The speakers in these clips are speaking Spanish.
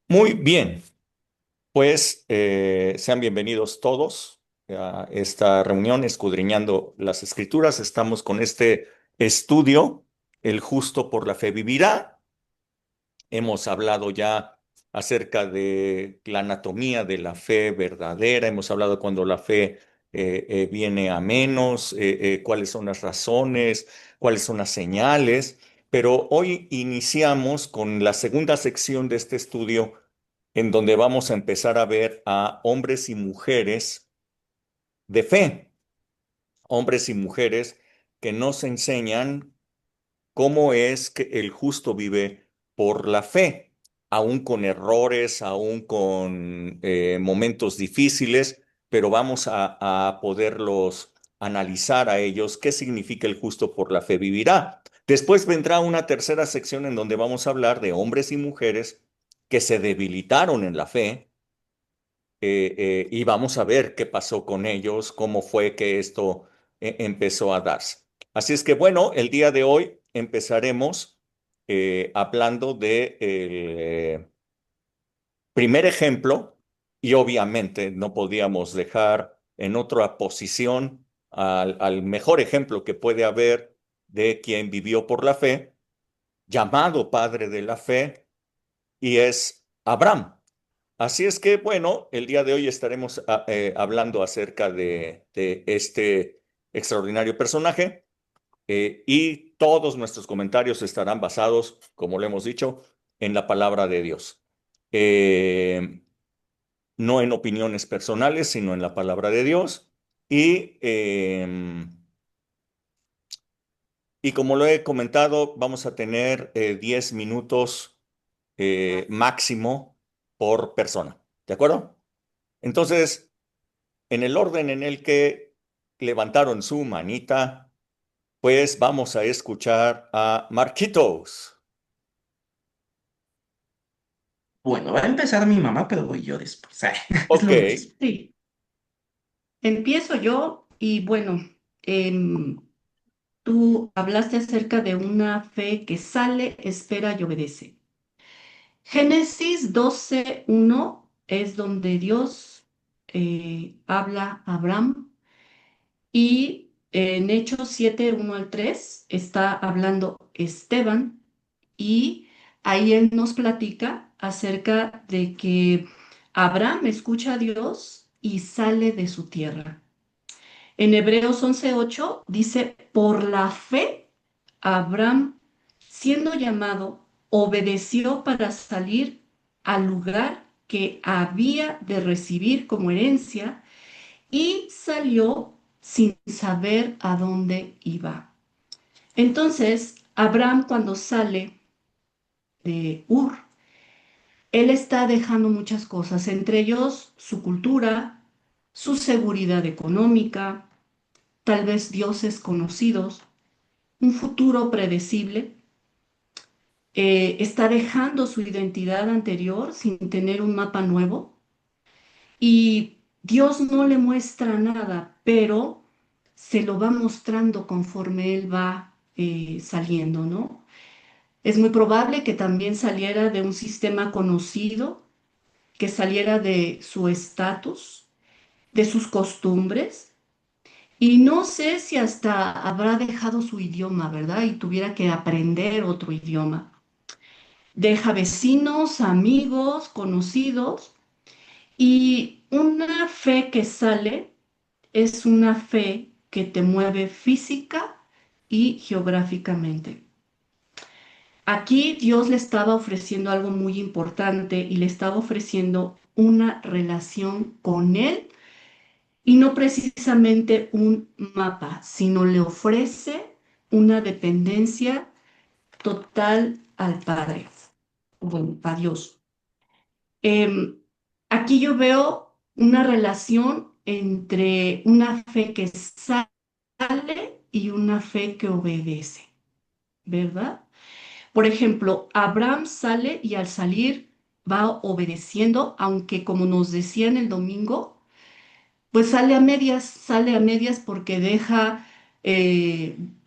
Muy bien, pues sean bienvenidos todos a esta reunión escudriñando las Escrituras. Estamos con este estudio, El justo por la fe vivirá. Hemos hablado ya acerca de la anatomía de la fe verdadera. Hemos hablado cuando la fe viene a menos, cuáles son las razones, cuáles son las señales. Pero hoy iniciamos con la segunda sección de este estudio en donde vamos a empezar a ver a hombres y mujeres de fe, hombres y mujeres que nos enseñan cómo es que el justo vive por la fe, aún con errores, aún con momentos difíciles, pero vamos a poderlos analizar a ellos, qué significa el justo por la fe vivirá. Después vendrá una tercera sección en donde vamos a hablar de hombres y mujeres que se debilitaron en la fe y vamos a ver qué pasó con ellos, cómo fue que esto empezó a darse. Así es que bueno, el día de hoy empezaremos hablando de primer ejemplo y obviamente no podíamos dejar en otra posición al mejor ejemplo que puede haber de quien vivió por la fe, llamado padre de la fe, y es Abraham. Así es que, bueno, el día de hoy estaremos hablando acerca de este extraordinario personaje y todos nuestros comentarios estarán basados, como lo hemos dicho, en la palabra de Dios. Eh, no en opiniones personales, sino en la palabra de Dios. Y, eh, y como lo he comentado, vamos a tener 10 minutos máximo por persona. ¿De acuerdo? Entonces, en el orden en el que levantaron su manita, pues vamos a escuchar a Marquitos. Bueno, va a empezar mi mamá, pero voy yo después. Es Ok, lo mismo. Sí, empiezo yo y bueno, em, tú hablaste acerca de una fe que sale, espera y obedece. Génesis 12:1 es donde Dios habla a Abraham y en Hechos 7:1 al 3 está hablando Esteban y ahí él nos platica acerca de que Abraham escucha a Dios y sale de su tierra. En Hebreos 11:8 dice, por la fe, Abraham, siendo llamado, obedeció para salir al lugar que había de recibir como herencia y salió sin saber a dónde iba. Entonces, Abraham cuando sale de Ur, él está dejando muchas cosas, entre ellos su cultura, su seguridad económica, tal vez dioses conocidos, un futuro predecible. Está dejando su identidad anterior sin tener un mapa nuevo y Dios no le muestra nada, pero se lo va mostrando conforme él va saliendo, ¿no? Es muy probable que también saliera de un sistema conocido, que saliera de su estatus, de sus costumbres. Y no sé si hasta habrá dejado su idioma, ¿verdad? Y tuviera que aprender otro idioma. Deja vecinos, amigos, conocidos. Y una fe que sale es una fe que te mueve física y geográficamente. Aquí Dios le estaba ofreciendo algo muy importante y le estaba ofreciendo una relación con Él y no precisamente un mapa, sino le ofrece una dependencia total al Padre, bueno, a Dios. Em, Aquí yo veo una relación entre una fe que sale y una fe que obedece, ¿verdad? Por ejemplo, Abraham sale y al salir va obedeciendo, aunque como nos decía en el domingo, pues sale a medias porque deja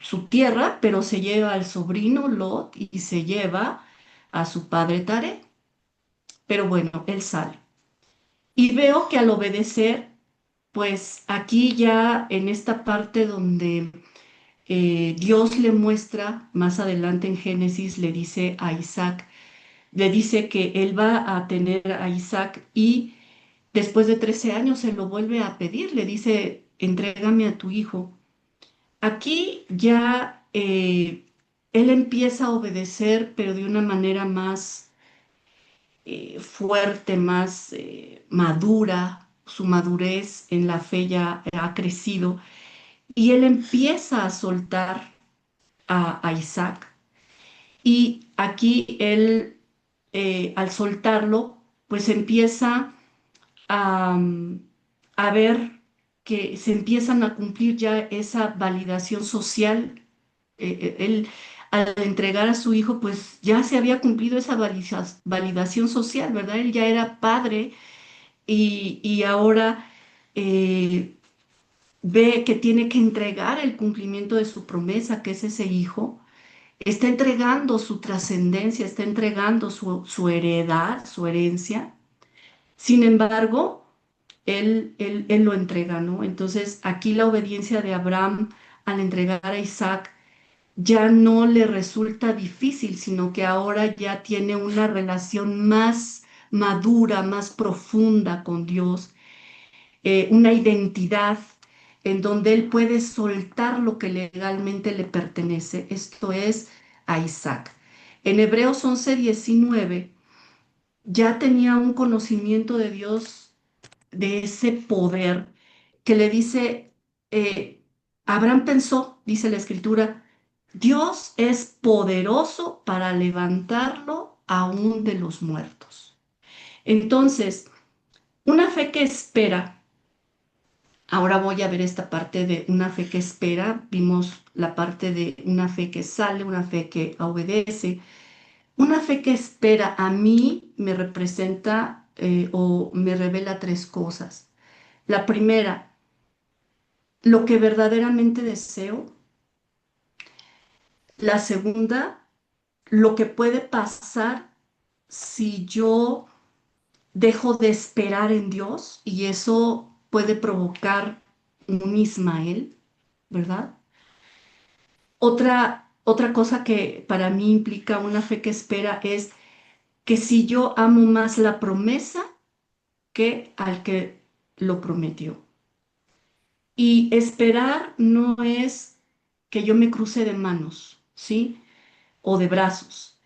su tierra, pero se lleva al sobrino Lot y se lleva a su padre Taré. pero bueno, él sale. Y veo que al obedecer, pues aquí ya en esta parte donde Dios le muestra, más adelante en Génesis, le dice a Isaac, le dice que él va a tener a Isaac y después de 13 años se lo vuelve a pedir, le dice, entrégame a tu hijo. Aquí ya él empieza a obedecer, pero de una manera más fuerte, más madura, su madurez en la fe ya ha crecido y él empieza a soltar a Isaac. Y aquí él, al soltarlo, pues empieza a, a ver que se empiezan a cumplir ya esa validación social. Él, al entregar a su hijo, pues ya se había cumplido esa validación social, ¿verdad? Él ya era padre y ahora ve que tiene que entregar el cumplimiento de su promesa, que es ese hijo. Está entregando su trascendencia, está entregando su heredad, su herencia. Sin embargo, él lo entrega, ¿no? Entonces, aquí la obediencia de Abraham al entregar a Isaac ya no le resulta difícil, sino que ahora ya tiene una relación más madura, más profunda con Dios, una identidad en donde él puede soltar lo que legalmente le pertenece, esto es a Isaac. En Hebreos 11:19 ya tenía un conocimiento de Dios, de ese poder que le dice, Abraham pensó, dice la escritura, Dios es poderoso para levantarlo aún de los muertos. Entonces, una fe que espera. Ahora voy a ver esta parte de una fe que espera. Vimos la parte de una fe que sale, una fe que obedece. Una fe que espera a mí me representa o me revela tres cosas. La primera, lo que verdaderamente deseo. La segunda, lo que puede pasar si yo dejo de esperar en Dios y eso puede provocar un Ismael, ¿verdad? Otra cosa que para mí implica una fe que espera es que si yo amo más la promesa que al que lo prometió. Y esperar no es que yo me cruce de manos, ¿sí? O de brazos.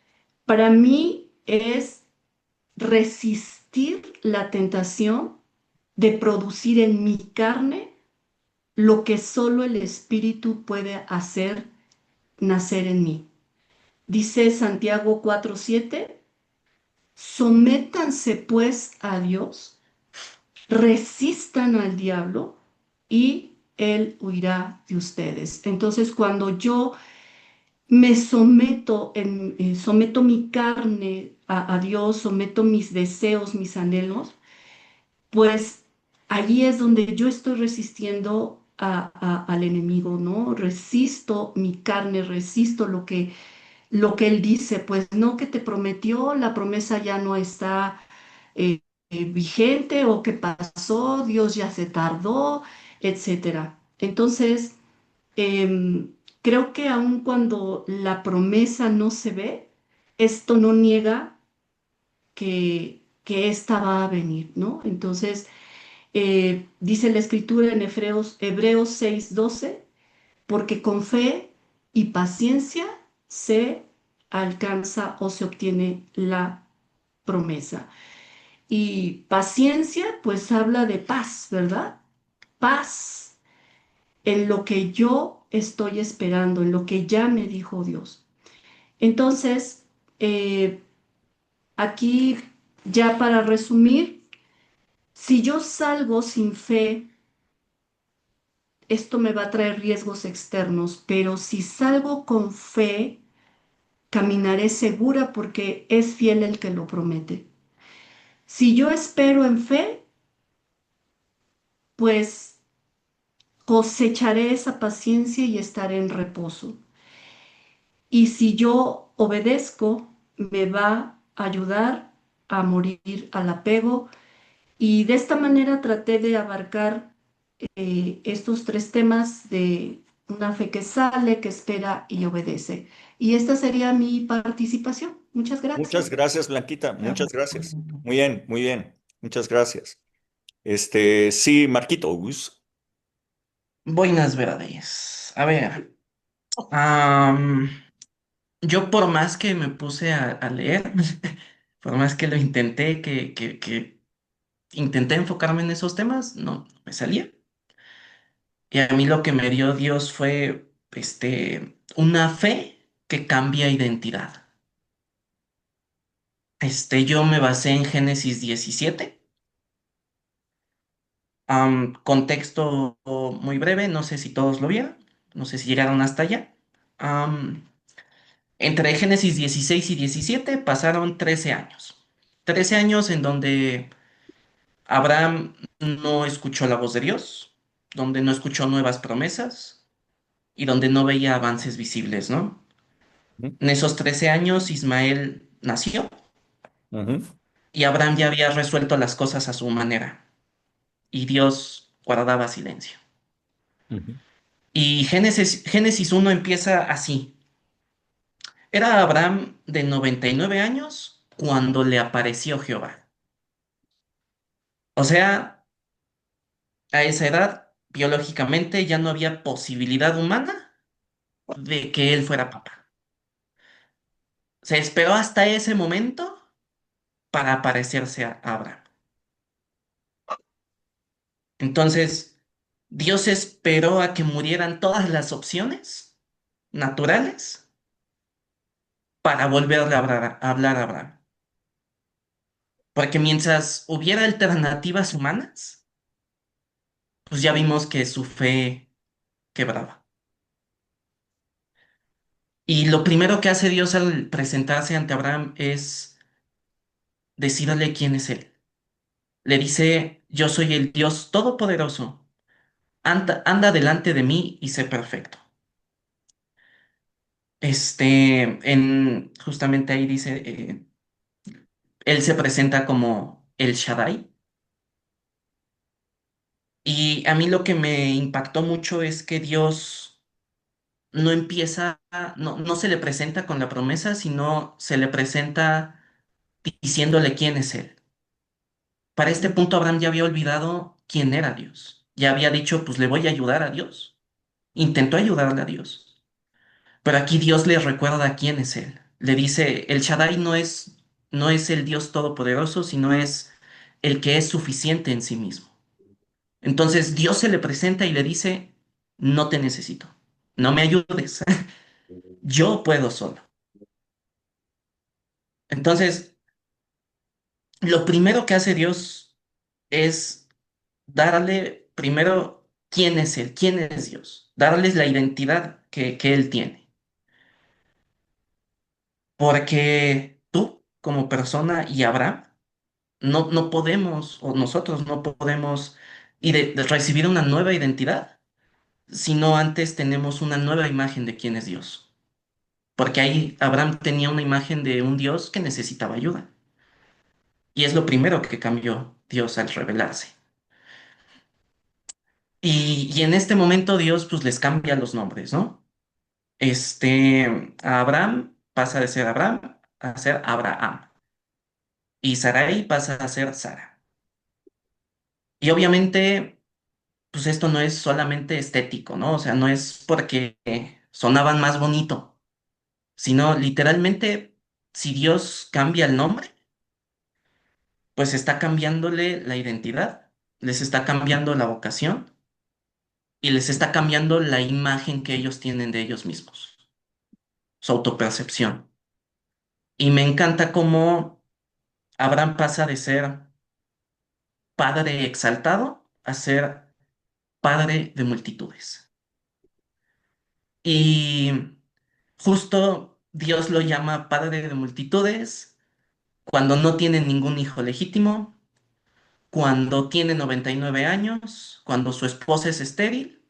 Para mí es resistir la tentación de producir en mi carne lo que solo el Espíritu puede hacer nacer en mí. Dice Santiago 4:7, sométanse pues a Dios, resistan al diablo y él huirá de ustedes. Entonces, cuando yo me someto, someto mi carne a Dios, someto mis deseos, mis anhelos, pues allí es donde yo estoy resistiendo al enemigo, ¿no? Resisto mi carne, resisto lo que él dice, pues no que te prometió, la promesa ya no está vigente o qué pasó, Dios ya se tardó, etcétera. Entonces, creo que aun cuando la promesa no se ve, esto no niega que esta va a venir, ¿no? Entonces, dice la escritura en Hebreos 6:12, porque con fe y paciencia se alcanza o se obtiene la promesa. Y paciencia, pues habla de paz, ¿verdad? Paz en lo que yo estoy esperando, en lo que ya me dijo Dios. Entonces, aquí ya para resumir, si yo salgo sin fe, esto me va a traer riesgos externos, pero si salgo con fe, caminaré segura porque es fiel el que lo promete. Si yo espero en fe, pues cosecharé esa paciencia y estaré en reposo. Y si yo obedezco, me va a ayudar a morir al apego y de esta manera traté de abarcar estos tres temas de una fe que sale, que espera y obedece. Y esta sería mi participación. Muchas Muchas gracias. gracias, Blanquita. Ah, Muchas gracias. Muy bien, muy bien. Muchas gracias. Sí, Marquitos. Buenas verdes. A ver, am, yo por más que me puse a leer, por más que lo intenté, que intenté enfocarme en esos temas, no me salía. Y a mí lo que me dio Dios fue, una fe que cambia identidad. Yo me basé en Génesis 17. Contexto muy breve, no sé si todos lo vieron, no sé si llegaron hasta allá. Am, Entre Génesis 16 y 17 pasaron 13 años. 13 años en donde Abraham no escuchó la voz de Dios, donde no escuchó nuevas promesas y donde no veía avances visibles, ¿no? Ujú, En esos 13 años Ismael nació ujú, y Abraham ya había resuelto las cosas a su manera y Dios guardaba silencio. ujú, Y Génesis 1 empieza así. Era Abraham de 99 años cuando le apareció Jehová. O sea, a esa edad, biológicamente ya no había posibilidad humana de que él fuera papá. Se esperó hasta ese momento para aparecerse a Abraham. Entonces, Dios esperó a que murieran todas las opciones naturales para volverle a hablar a Abraham. Porque mientras hubiera alternativas humanas, pues ya vimos que su fe quebraba. Y lo primero que hace Dios al presentarse ante Abraham es decirle quién es Él. Le dice, yo soy el Dios Todopoderoso, anda delante de mí y sé perfecto. Justamente ahí dice, Él se presenta como el Shaddai. Y a mí lo que me impactó mucho es que Dios no empieza, no se le presenta con la promesa, sino se le presenta diciéndole quién es Él. Para este punto Abraham ya había olvidado quién era Dios. Ya había dicho, pues le voy a ayudar a Dios. Intentó ayudarle a Dios. Pero aquí Dios le recuerda quién es Él. Le dice, el Shaddai no es el Dios todopoderoso, sino es el que es suficiente en sí mismo. Entonces Dios se le presenta y le dice, no te necesito, no me ayudes, yo puedo solo. Entonces, lo primero que hace Dios es darle primero quién es Él, quién es Dios, darles la identidad que Él tiene. Porque tú, como persona y Abraham, no podemos, o nosotros no podemos de recibir una nueva identidad, sino antes tenemos una nueva imagen de quién es Dios. Porque ahí Abraham tenía una imagen de un Dios que necesitaba ayuda. Y es lo primero que cambió Dios al revelarse. Y en este momento Dios pues les cambia los nombres, ¿no? A Abraham pasa de ser Abraham a ser Abraham. Y Sarai pasa a ser Sara. Y obviamente, pues esto no es solamente estético, ¿no? O sea, no es porque sonaban más bonito, sino literalmente, si Dios cambia el nombre, pues está cambiándole la identidad, les está cambiando la vocación y les está cambiando la imagen que ellos tienen de ellos mismos, su autopercepción. Y me encanta cómo Abraham pasa de ser padre exaltado a ser padre de multitudes. Y justo Dios lo llama padre de multitudes cuando no tiene ningún hijo legítimo, cuando tiene 99 años, cuando su esposa es estéril.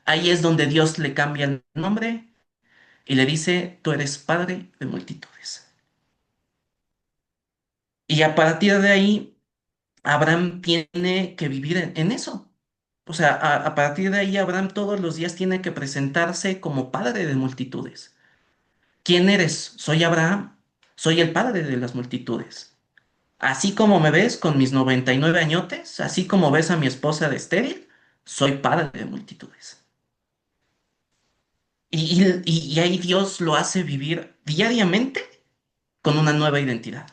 Ahí es donde Dios le cambia el nombre y le dice, tú eres padre de multitudes. Y a partir de ahí, Abraham tiene que vivir en eso. O sea, a partir de ahí, Abraham todos los días tiene que presentarse como padre de multitudes. ¿Quién eres? Soy Abraham. Soy el padre de las multitudes. Así como me ves con mis 99 añotes, así como ves a mi esposa de estéril, soy padre de multitudes. Y ahí Dios lo hace vivir diariamente con una nueva identidad.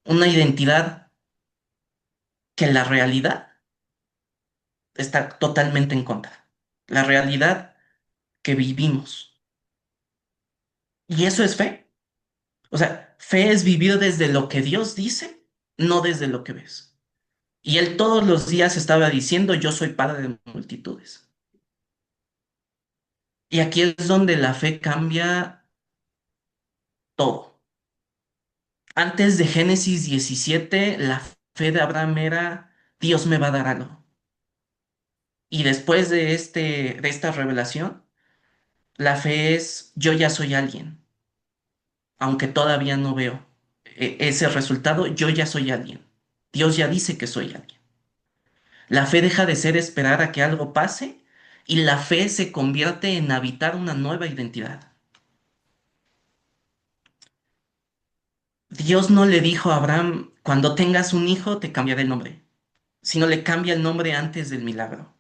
Una identidad que la realidad está totalmente en contra. La realidad que vivimos. Y eso es fe. O sea, fe es vivir desde lo que Dios dice, no desde lo que ves. Y él todos los días estaba diciendo, yo soy padre de multitudes. Y aquí es donde la fe cambia todo. Antes de Génesis 17, la fe de Abraham era, Dios me va a dar algo. Y después de esta revelación, la fe es, yo ya soy alguien, aunque todavía no veo ese resultado, yo ya soy alguien. Dios ya dice que soy alguien. La fe deja de ser esperar a que algo pase y la fe se convierte en habitar una nueva identidad. Dios no le dijo a Abraham, cuando tengas un hijo te cambiaré el nombre, sino le cambia el nombre antes del milagro.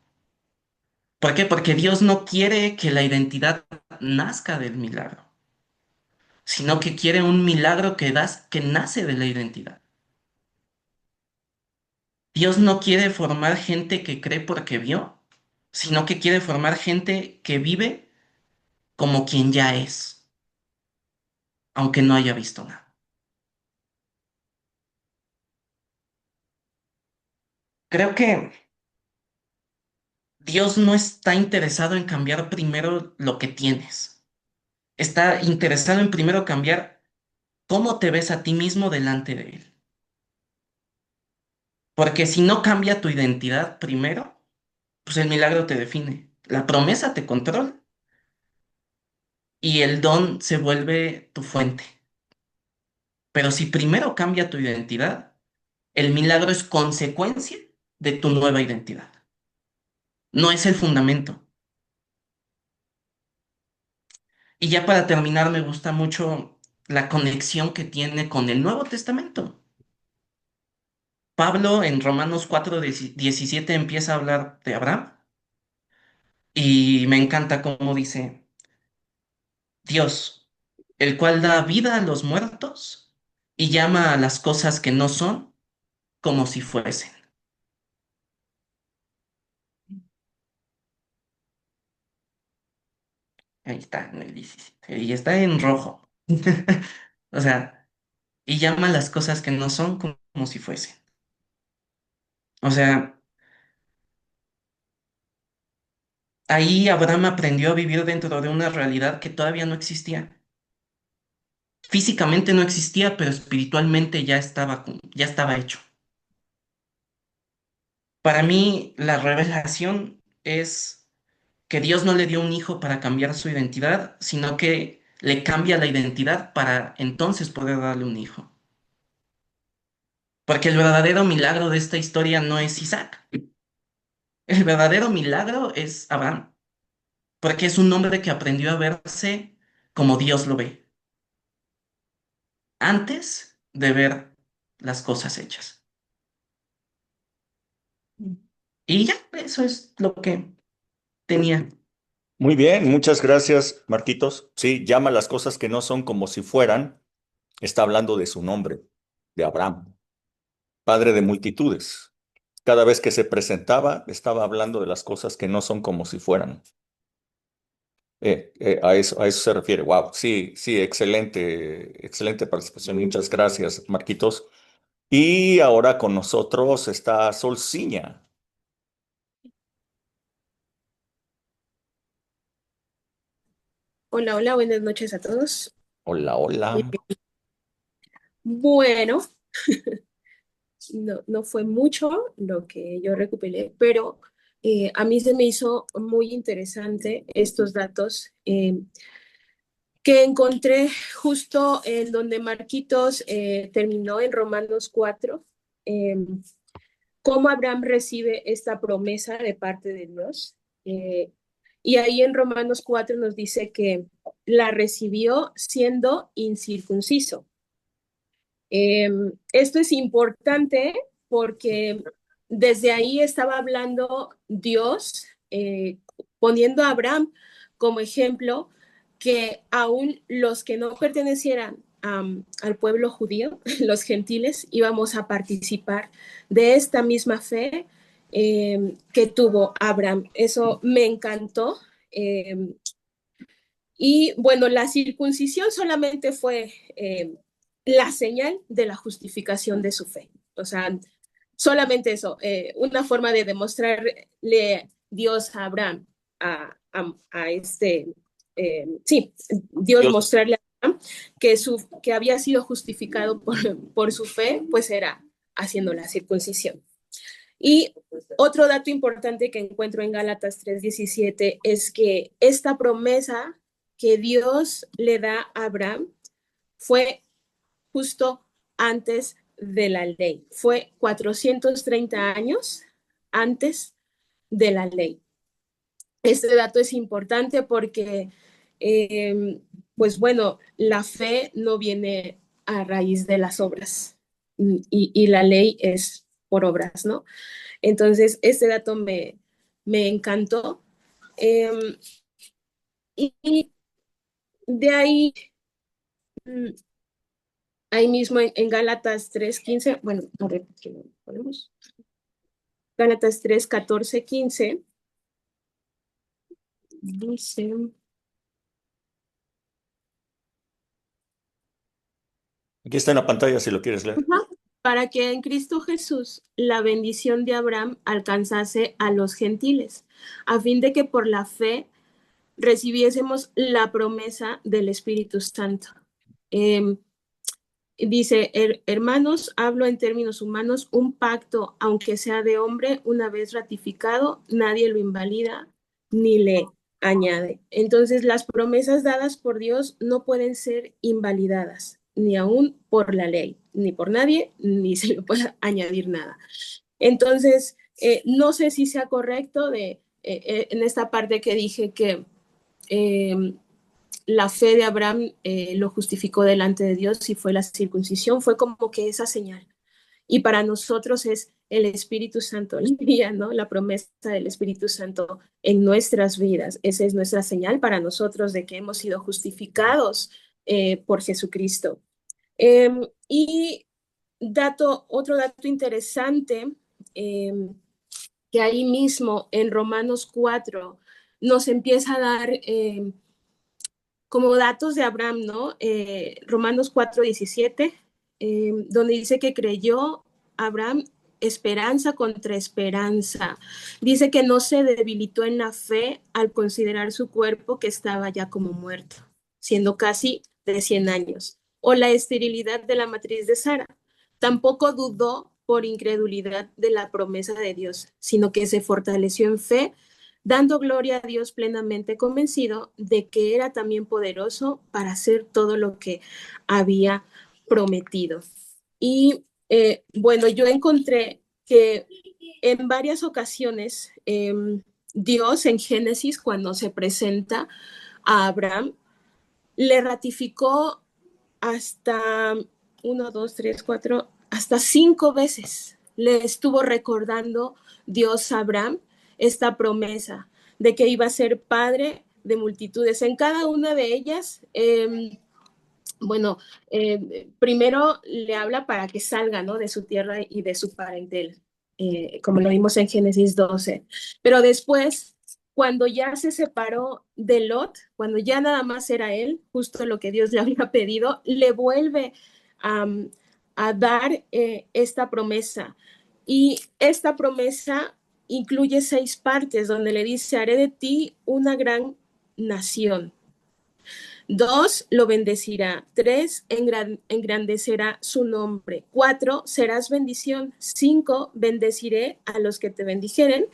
¿Por qué? Porque Dios no quiere que la identidad nazca del milagro, sino que quiere un milagro que nace de la identidad. Dios no quiere formar gente que cree porque vio, sino que quiere formar gente que vive como quien ya es, aunque no haya visto nada. Creo que Dios no está interesado en cambiar primero lo que tienes. Está interesado en primero cambiar cómo te ves a ti mismo delante de Él. Porque si no cambia tu identidad primero, pues el milagro te define, la promesa te controla y el don se vuelve tu fuente. Pero si primero cambia tu identidad, el milagro es consecuencia de tu nueva identidad. No es el fundamento. Y ya para terminar, me gusta mucho la conexión que tiene con el Nuevo Testamento. Pablo en Romanos 4:17 empieza a hablar de Abraham y me encanta cómo dice, Dios, el cual da vida a los muertos y llama a las cosas que no son como si fuesen. Ahí está, en el 17. Y está en rojo. O sea, y llama a las cosas que no son como si fuesen. O sea, ahí Abraham aprendió a vivir dentro de una realidad que todavía no existía. Físicamente no existía, pero espiritualmente ya estaba hecho. Para mí, la revelación es que Dios no le dio un hijo para cambiar su identidad, sino que le cambia la identidad para entonces poder darle un hijo. Porque el verdadero milagro de esta historia no es Isaac. El verdadero milagro es Abraham, porque es un hombre que aprendió a verse como Dios lo ve, antes de ver las cosas hechas. Y ya, eso es lo que tenía. Muy bien, muchas gracias, Marquitos. Sí, llama las cosas que no son como si fueran. Está hablando de su nombre, de Abraham, padre de multitudes. Cada vez que se presentaba, estaba hablando de las cosas que no son como si fueran. A eso se refiere. Wow, sí, sí, excelente, excelente participación. Muchas gracias, Marquitos. Y ahora con nosotros está Solciña. Hola, hola, buenas noches a todos. Hola, Eh, hola. Bueno, no fue mucho lo que yo recuperé, pero a mí se me hizo muy interesante estos datos que encontré justo en donde Marquitos terminó en Romanos 4, cómo Abraham recibe esta promesa de parte de Dios. Y ahí en Romanos 4 nos dice que la recibió siendo incircunciso. Esto es importante porque desde ahí estaba hablando Dios, poniendo a Abraham como ejemplo, que aún los que no pertenecieran al pueblo judío, los gentiles, íbamos a participar de esta misma fe que tuvo Abraham. Eso me encantó. Y bueno, la circuncisión solamente fue la señal de la justificación de su fe. O sea, solamente eso, una forma de demostrarle Dios a Abraham, sí, Dios Dios, mostrarle a Abraham que había sido justificado por su fe, pues era haciendo la circuncisión. Y otro dato importante que encuentro en Gálatas 3:17 es que esta promesa que Dios le da a Abraham fue justo antes de la ley. Fue 430 años antes de la ley. Este dato es importante porque, pues bueno, la fe no viene a raíz de las obras y la ley es por obras, ¿no? Entonces, este dato me encantó. Y de ahí, mm, ahí mismo en Gálatas 3:15, bueno, a ver, ¿qué lo ponemos? Gálatas 3:14-15, dice, aquí está en la pantalla si lo quieres leer. para que en Cristo Jesús la bendición de Abraham alcanzase a los gentiles, a fin de que por la fe recibiésemos la promesa del Espíritu Santo. Dice, hermanos, hablo en términos humanos, un pacto, aunque sea de hombre, una vez ratificado, nadie lo invalida ni le añade. Entonces, las promesas dadas por Dios no pueden ser invalidadas, ni aún por la ley, ni por nadie, ni se le puede añadir nada. Entonces, no sé si sea correcto en esta parte que dije que la fe de Abraham lo justificó delante de Dios y fue la circuncisión, fue como que esa señal. Y para nosotros es el Espíritu Santo, ¿no? La promesa del Espíritu Santo en nuestras vidas. Esa es nuestra señal para nosotros de que hemos sido justificados por Jesucristo. Y otro dato interesante, que ahí mismo en Romanos 4 nos empieza a dar como datos de Abraham, ¿no? Romanos 4:17, donde dice que creyó Abraham esperanza contra esperanza. Dice que no se debilitó en la fe al considerar su cuerpo que estaba ya como muerto, siendo casi de 100 años, o la esterilidad de la matriz de Sara. Tampoco dudó por incredulidad de la promesa de Dios, sino que se fortaleció en fe, dando gloria a Dios plenamente convencido de que era también poderoso para hacer todo lo que había prometido. Y bueno, yo encontré que en varias ocasiones Dios en Génesis, cuando se presenta a Abraham, le ratificó hasta 1, 2, 3, 4, hasta 5 veces. Le estuvo recordando Dios a Abraham esta promesa de que iba a ser padre de multitudes. En cada una de ellas, bueno, primero le habla para que salga, ¿no? De su tierra y de su parentela, como lo vimos en Génesis 12. Pero después, cuando ya se separó de Lot, cuando ya nada más era él, justo lo que Dios le había pedido, le vuelve a dar esta promesa. Y esta promesa incluye 6 partes, donde le dice, haré de ti una gran nación. 2, lo bendecirá. 3, engrandecerá su nombre. 4, serás bendición. 5, bendeciré a los que te bendijeren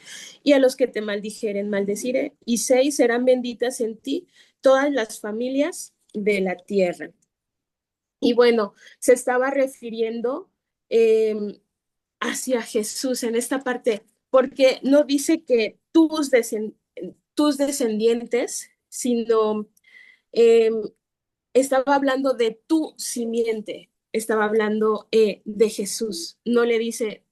y a los que te maldijeren, maldeciré. Y 6, serán benditas en ti todas las familias de la tierra. Y bueno, se estaba refiriendo eh, hacia Jesús en esta parte, porque no dice que tus descendientes, sino eh, estaba hablando de tu simiente, estaba hablando de Jesús, no le dice,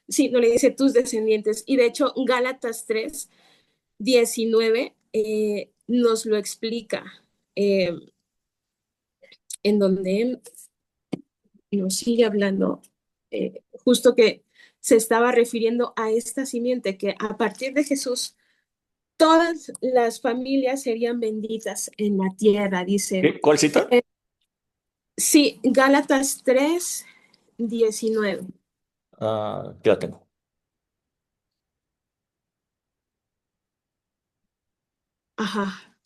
sí, no le dice tus descendientes. Y de hecho, Gálatas 3:19 nos lo explica, eh, en donde nos sigue hablando, justo que se estaba refiriendo a esta simiente, que a partir de Jesús todas las familias serían benditas en la tierra, dice. ¿Cuál cita? Sí, Gálatas 3:19. Ya la tengo. Ajá.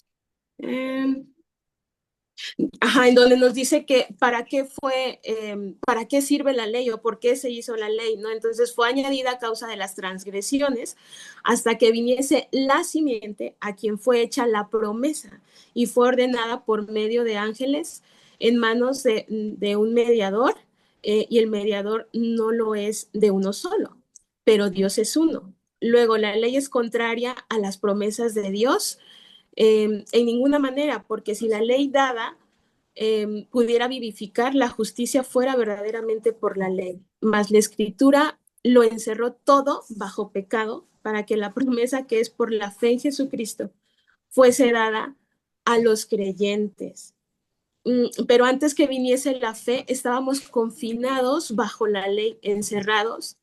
Ajá, en donde nos dice que para qué sirve la ley o por qué se hizo la ley, ¿no? Entonces fue añadida a causa de las transgresiones hasta que viniese la simiente a quien fue hecha la promesa y fue ordenada por medio de ángeles en manos de un mediador, y el mediador no lo es de uno solo, pero Dios es uno. Luego, la ley es contraria a las promesas de Dios, en ninguna manera, porque si la ley dada pudiera vivificar, la justicia fuera verdaderamente por la ley. Mas la escritura lo encerró todo bajo pecado para que la promesa que es por la fe en Jesucristo fuese dada a los creyentes. Pero antes que viniese la fe, estábamos confinados bajo la ley, encerrados,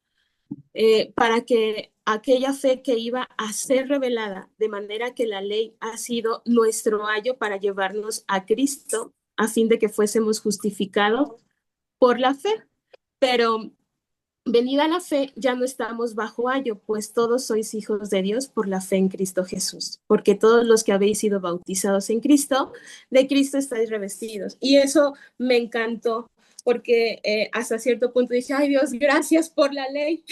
para que aquella fe que iba a ser revelada, de manera que la ley ha sido nuestro ayo para llevarnos a Cristo, a fin de que fuésemos justificados por la fe. Pero venida la fe, ya no estamos bajo ayo, pues todos sois hijos de Dios por la fe en Cristo Jesús, porque todos los que habéis sido bautizados en Cristo, de Cristo estáis revestidos. Y eso me encantó, porque hasta cierto punto dije, ay Dios, gracias por la ley,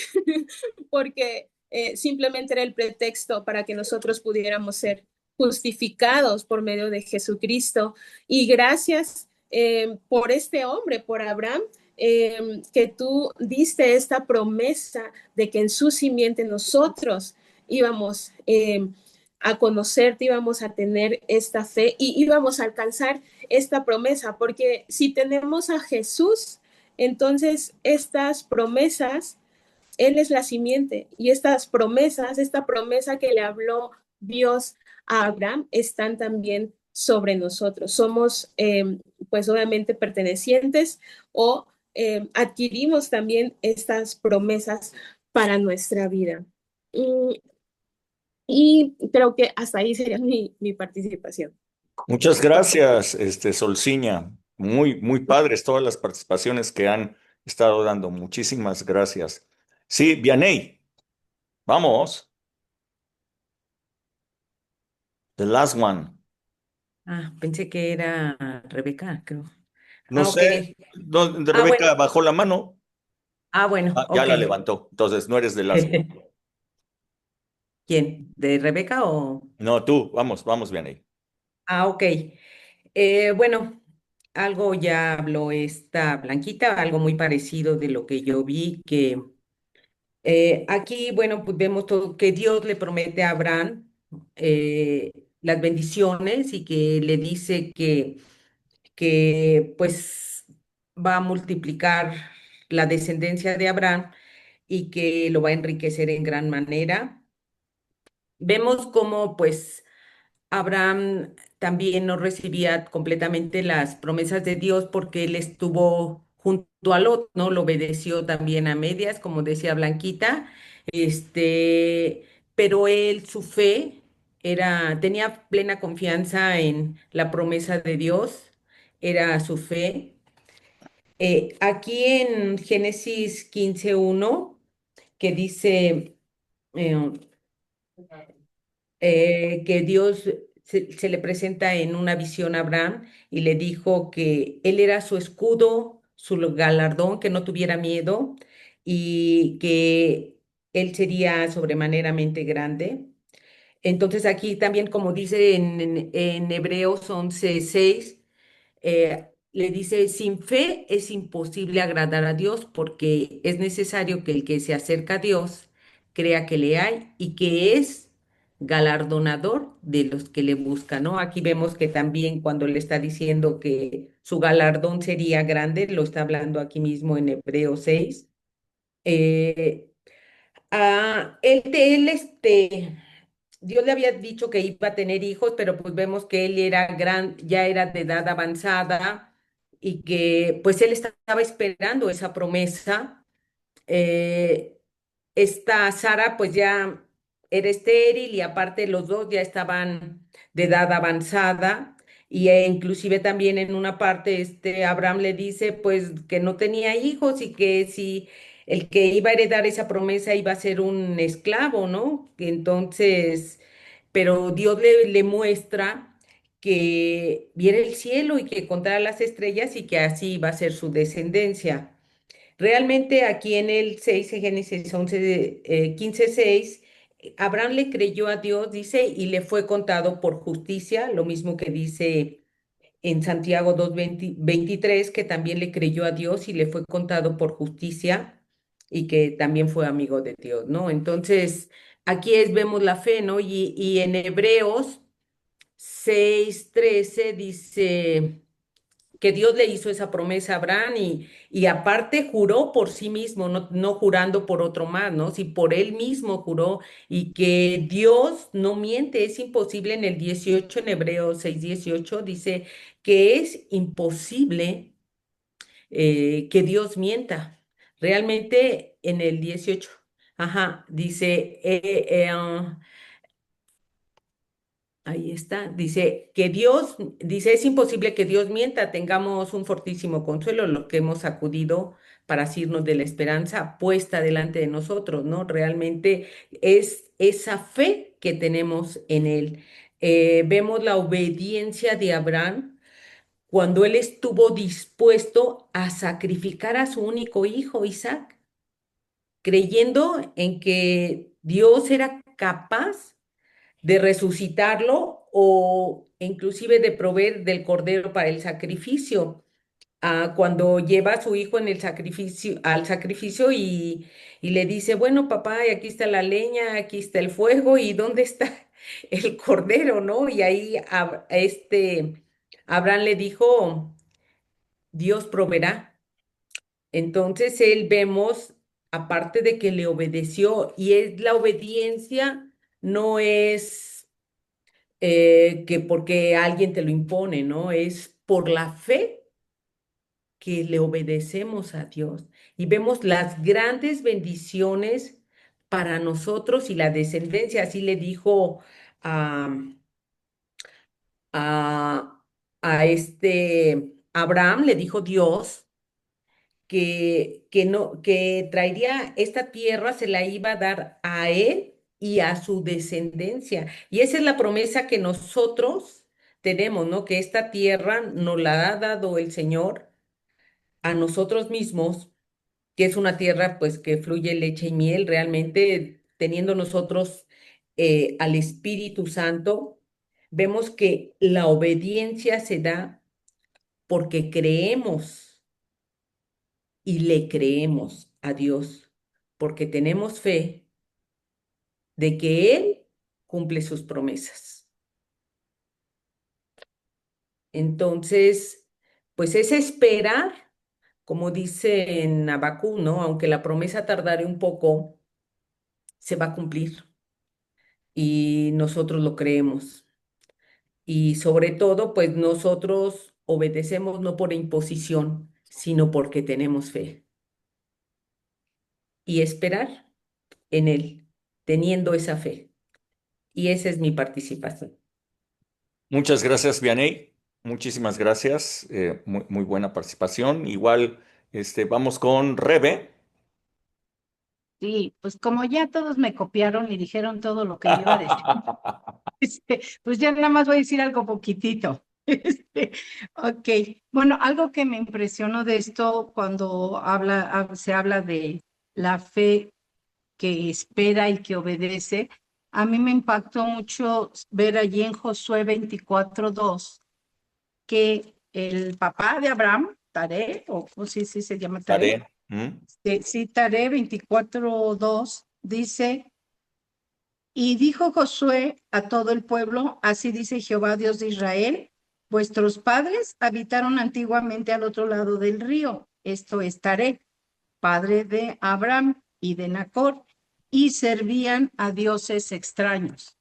porque simplemente era el pretexto para que nosotros pudiéramos ser justificados por medio de Jesucristo. Y gracias por este hombre, por Abraham, que tú diste esta promesa de que en su simiente nosotros íbamos a conocerte, íbamos a tener esta fe y íbamos a alcanzar esta promesa, porque si tenemos a Jesús, entonces estas promesas, Él es la simiente y estas promesas, esta promesa que le habló Dios a Abraham, están también sobre nosotros. Somos, pues obviamente, pertenecientes o adquirimos también estas promesas para nuestra vida. Y creo que hasta ahí sería mi participación. Muchas gracias, Solciña. Muy, muy padres todas las participaciones que han estado dando. Muchísimas gracias. Sí, Vianey, vamos. The last one. Ah, pensé que era Rebeca, creo. No Ah, ok. sé, Ah, bueno. Rebeca bajó la mano. Bueno, Ya ok. la levantó. Entonces, no eres the last one. ¿Quién? ¿De Rebeca o...? No, tú, vamos, vamos, Vianey. Ah, ok. Bueno, algo ya habló esta Blanquita, algo muy parecido de lo que yo vi, que aquí, bueno, pues vemos todo, que Dios le promete a Abraham eh, las bendiciones y que le dice que pues va a multiplicar la descendencia de Abraham y que lo va a enriquecer en gran manera. Vemos cómo pues Abraham también no recibía completamente las promesas de Dios porque él estuvo junto a Lot, ¿no? Lo obedeció también a medias, como decía Blanquita, este, pero él, su fe tenía plena confianza en la promesa de Dios, era su fe. Aquí en Génesis 15:1, que dice, eh, que Dios se le presenta en una visión a Abraham y le dijo que él era su escudo, su galardón, que no tuviera miedo y que él sería sobremaneramente grande. Entonces aquí también, como dice en Hebreos 11:6, le dice, sin fe es imposible agradar a Dios porque es necesario que el que se acerca a Dios crea que le hay y que es galardonador de los que le buscan, ¿no? Aquí vemos que también cuando le está diciendo que su galardón sería grande, lo está hablando aquí mismo en Hebreos 6. Eh, Dios le había dicho que iba a tener hijos, pero pues vemos que él ya era de edad avanzada y que pues él estaba esperando esa promesa. eh, Esta Sara pues ya era estéril y aparte los dos ya estaban de edad avanzada y inclusive también en una parte Abraham le dice pues que no tenía hijos y que si el que iba a heredar esa promesa iba a ser un esclavo, ¿no? Entonces, pero Dios le muestra que viera el cielo y que contara las estrellas y que así iba a ser su descendencia. Realmente aquí en el 6, en Génesis 11, 15, 6, Abraham le creyó a Dios, dice, y le fue contado por justicia, lo mismo que dice en Santiago 2:23, que también le creyó a Dios y le fue contado por justicia y que también fue amigo de Dios, ¿no? Entonces, vemos la fe, ¿no? Y en Hebreos 6:13 dice que Dios le hizo esa promesa a Abraham y aparte juró por sí mismo, no jurando por otro más, ¿no? Si por él mismo juró y que Dios no miente, es imposible en el 18, en Hebreos 6:18 dice que es imposible que Dios mienta. Realmente en el 18, ajá, dice, ahí está. Dice, es imposible que Dios mienta. Tengamos un fortísimo consuelo, lo que hemos acudido para asirnos de la esperanza puesta delante de nosotros, ¿no? Realmente es esa fe que tenemos en Él. Vemos la obediencia de Abraham cuando él estuvo dispuesto a sacrificar a su único hijo, Isaac, creyendo en que Dios era capaz de resucitarlo o inclusive de proveer del cordero para el sacrificio. Cuando lleva a su hijo en el sacrificio, al sacrificio y le dice, bueno, papá, y aquí está la leña, aquí está el fuego, ¿y dónde está el cordero, no? Y ahí Abraham le dijo, Dios proveerá. Entonces él vemos, aparte de que le obedeció, y es la obediencia, no es que porque alguien te lo impone, ¿no? Es por la fe que le obedecemos a Dios y vemos las grandes bendiciones para nosotros y la descendencia. Así le dijo a, a, Abraham, le dijo Dios que no, que traería esta tierra, se la iba a dar a él y a su descendencia. Y esa es la promesa que nosotros tenemos, ¿no? Que esta tierra nos la ha dado el Señor a nosotros mismos, que es una tierra pues que fluye leche y miel, realmente teniendo nosotros al Espíritu Santo, vemos que la obediencia se da porque creemos y le creemos a Dios, porque tenemos fe de que Él cumple sus promesas. Entonces, pues es esperar, como dice en Habacuc, ¿no? Aunque la promesa tardare un poco, se va a cumplir y nosotros lo creemos. Y sobre todo, pues nosotros obedecemos no por imposición, sino porque tenemos fe y esperar en Él, teniendo esa fe. Y esa es mi participación. Muchas gracias, Vianey. Muchísimas gracias. Muy buena participación. Igual, vamos con Rebe. Sí, pues como ya todos me copiaron y dijeron todo lo que yo iba a decir, pues ya nada más voy a decir algo poquitito. Ok, bueno, algo que me impresionó de esto cuando se habla de la fe que espera y que obedece, a mí me impactó mucho ver allí en Josué 24:2 que el papá de Abraham, Taré, o sí se llama Taré, Haré. ¿Mm? sí, Taré 24:2 dice, y dijo Josué a todo el pueblo, así dice Jehová Dios de Israel, vuestros padres habitaron antiguamente al otro lado del río, esto es Taré, padre de Abraham y de Nacor, y servían a dioses extraños.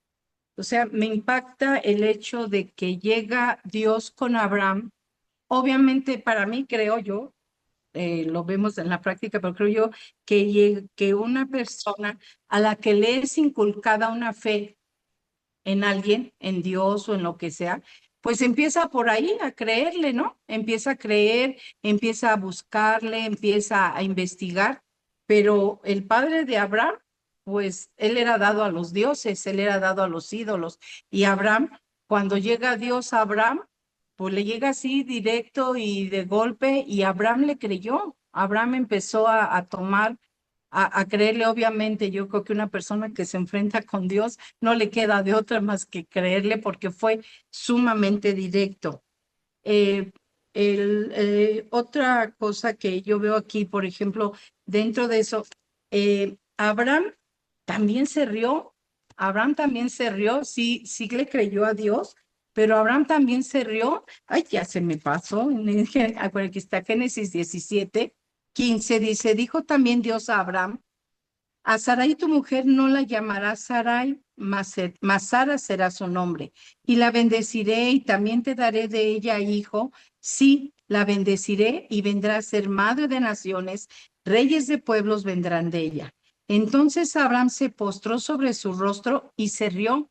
O sea, me impacta el hecho de que llega Dios con Abraham. Obviamente para mí, creo yo, lo vemos en la práctica, pero creo yo que una persona a la que le es inculcada una fe en alguien, en Dios o en lo que sea, pues empieza por ahí a creerle, ¿no? Empieza a creer, empieza a buscarle, empieza a investigar, pero el padre de Abraham, pues él era dado a los dioses, él era dado a los ídolos, y Abraham, cuando llega Dios a Abraham, pues le llega así directo y de golpe, y Abraham le creyó. Abraham empezó a tomar a creerle, obviamente. Yo creo que una persona que se enfrenta con Dios no le queda de otra más que creerle porque fue sumamente directo. Eh, otra cosa que yo veo aquí, por ejemplo, dentro de eso, Abraham también se rió. Abraham también se rió, sí, sí le creyó a Dios, pero Abraham también se rió. Ay, ya se me pasó. Aquí está Génesis 17:15, dice, dijo también Dios a Abraham, a Sarai tu mujer no la llamarás Sarai, mas Sara será su nombre. Y la bendeciré y también te daré de ella hijo. Sí, la bendeciré y vendrá a ser madre de naciones. Reyes de pueblos vendrán de ella. Entonces Abraham se postró sobre su rostro y se rió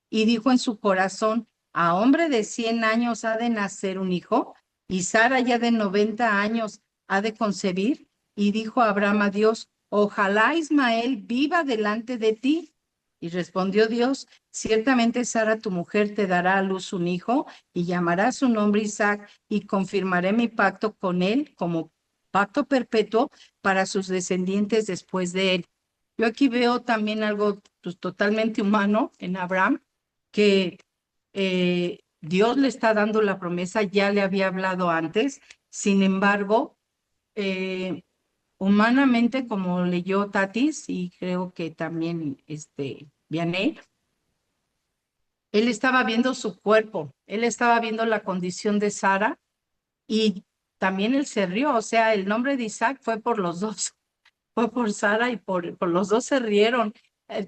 y dijo en su corazón, a hombre de 100 años ha de nacer un hijo y Sara ya de 90 años ha de concebir. Y dijo Abraham a Dios, ojalá Ismael viva delante de ti. Y respondió Dios, ciertamente Sara tu mujer te dará a luz un hijo y llamará su nombre Isaac y confirmaré mi pacto con él como pacto perpetuo para sus descendientes después de él. Yo aquí veo también algo pues, totalmente humano en Abraham, que Dios le está dando la promesa, ya le había hablado antes. Sin embargo, humanamente, como leyó Tatis y creo que también Vianey, él estaba viendo su cuerpo, él estaba viendo la condición de Sara y también él se rió. O sea, el nombre de Isaac fue por los dos, fue por Sara y por los dos se rieron.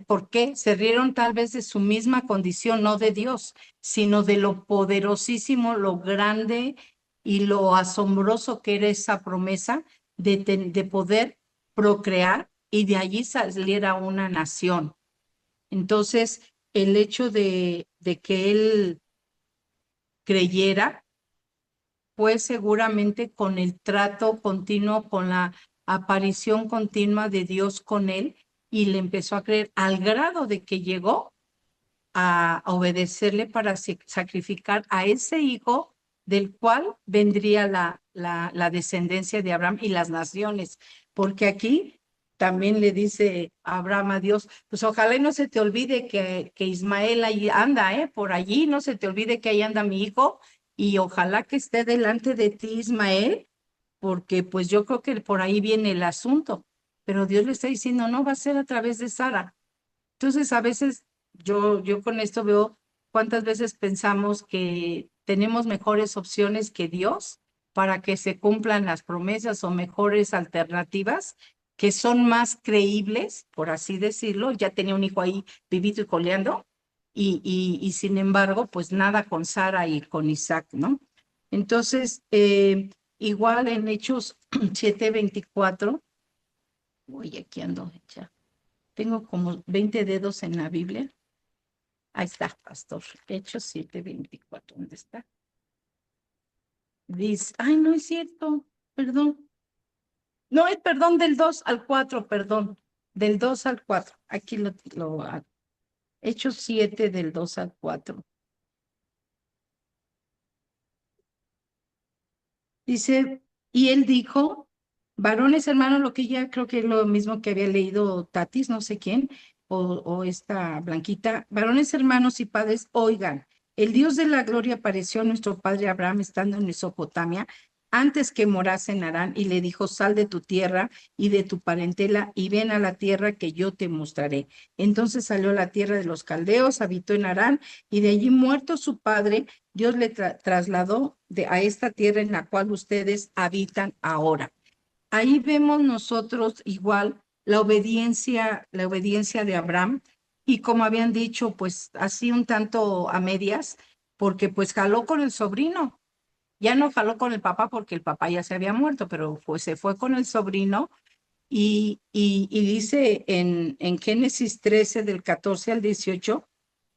¿Por qué? Se rieron tal vez de su misma condición, no de Dios, sino de lo poderosísimo, lo grande y lo asombroso que era esa promesa de poder procrear y de allí saliera una nación. Entonces, el hecho de que él creyera fue seguramente con el trato continuo, con la aparición continua de Dios con él, y le empezó a creer al grado de que llegó a obedecerle para sacrificar a ese hijo del cual vendría la descendencia de Abraham y las naciones. Porque aquí también le dice Abraham a Dios, pues ojalá y no se te olvide que Ismael ahí anda, por allí, no se te olvide que ahí anda mi hijo, y ojalá que esté delante de ti Ismael, porque pues yo creo que por ahí viene el asunto. Pero Dios le está diciendo, no, va a ser a través de Sara. Entonces, a veces yo con esto veo cuántas veces pensamos que tenemos mejores opciones que Dios para que se cumplan las promesas o mejores alternativas que son más creíbles, por así decirlo. Ya tenía un hijo ahí vivito y coleando y sin embargo, pues nada con Sara y con Isaac, ¿no? Entonces, igual en Hechos 7:24, uy, aquí ando ya. Tengo como 20 dedos en la Biblia. Ahí está, pastor. Hechos 7:24. ¿Dónde está? Dice, ay, no es cierto, perdón. No, es perdón, del 2 al 4, perdón. Del 2 al 4. Aquí Hechos 7 del 2 al 4. Dice, y él dijo, varones hermanos, lo que ya creo que es lo mismo que había leído Tatis, no sé quién, o esta Blanquita, varones hermanos y padres, oigan, el Dios de la gloria apareció a nuestro padre Abraham estando en Mesopotamia antes que morase en Harán y le dijo, sal de tu tierra y de tu parentela y ven a la tierra que yo te mostraré. Entonces salió a la tierra de los caldeos, habitó en Harán y de allí muerto su padre, Dios le trasladó a esta tierra en la cual ustedes habitan ahora. Ahí vemos nosotros igual la obediencia de Abraham y como habían dicho, pues así un tanto a medias, porque pues jaló con el sobrino. Ya no jaló con el papá porque el papá ya se había muerto, pero pues se fue con el sobrino y dice en Génesis 13 del 14 al 18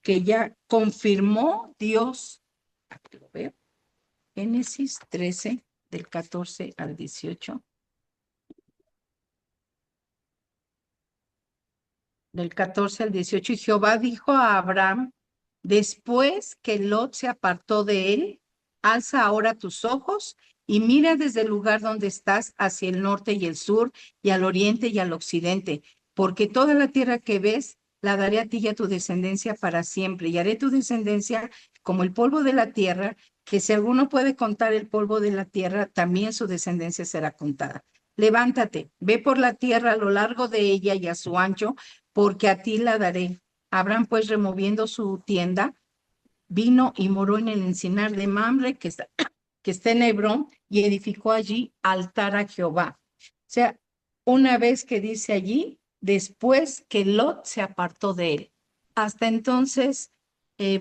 que ya confirmó Dios, aquí lo veo, Génesis 13 del 14 al 18. Del 14 al 18, y Jehová dijo a Abraham, después que Lot se apartó de él, alza ahora tus ojos y mira desde el lugar donde estás hacia el norte y el sur, y al oriente y al occidente, porque toda la tierra que ves la daré a ti y a tu descendencia para siempre, y haré tu descendencia como el polvo de la tierra, que si alguno puede contar el polvo de la tierra, también su descendencia será contada. Levántate, ve por la tierra a lo largo de ella y a su ancho, porque a ti la daré. Abraham, pues, removiendo su tienda, vino y moró en el encinar de Mamre, que está en Hebrón, y edificó allí altar a Jehová. O sea, una vez que dice allí, después que Lot se apartó de él. Hasta entonces,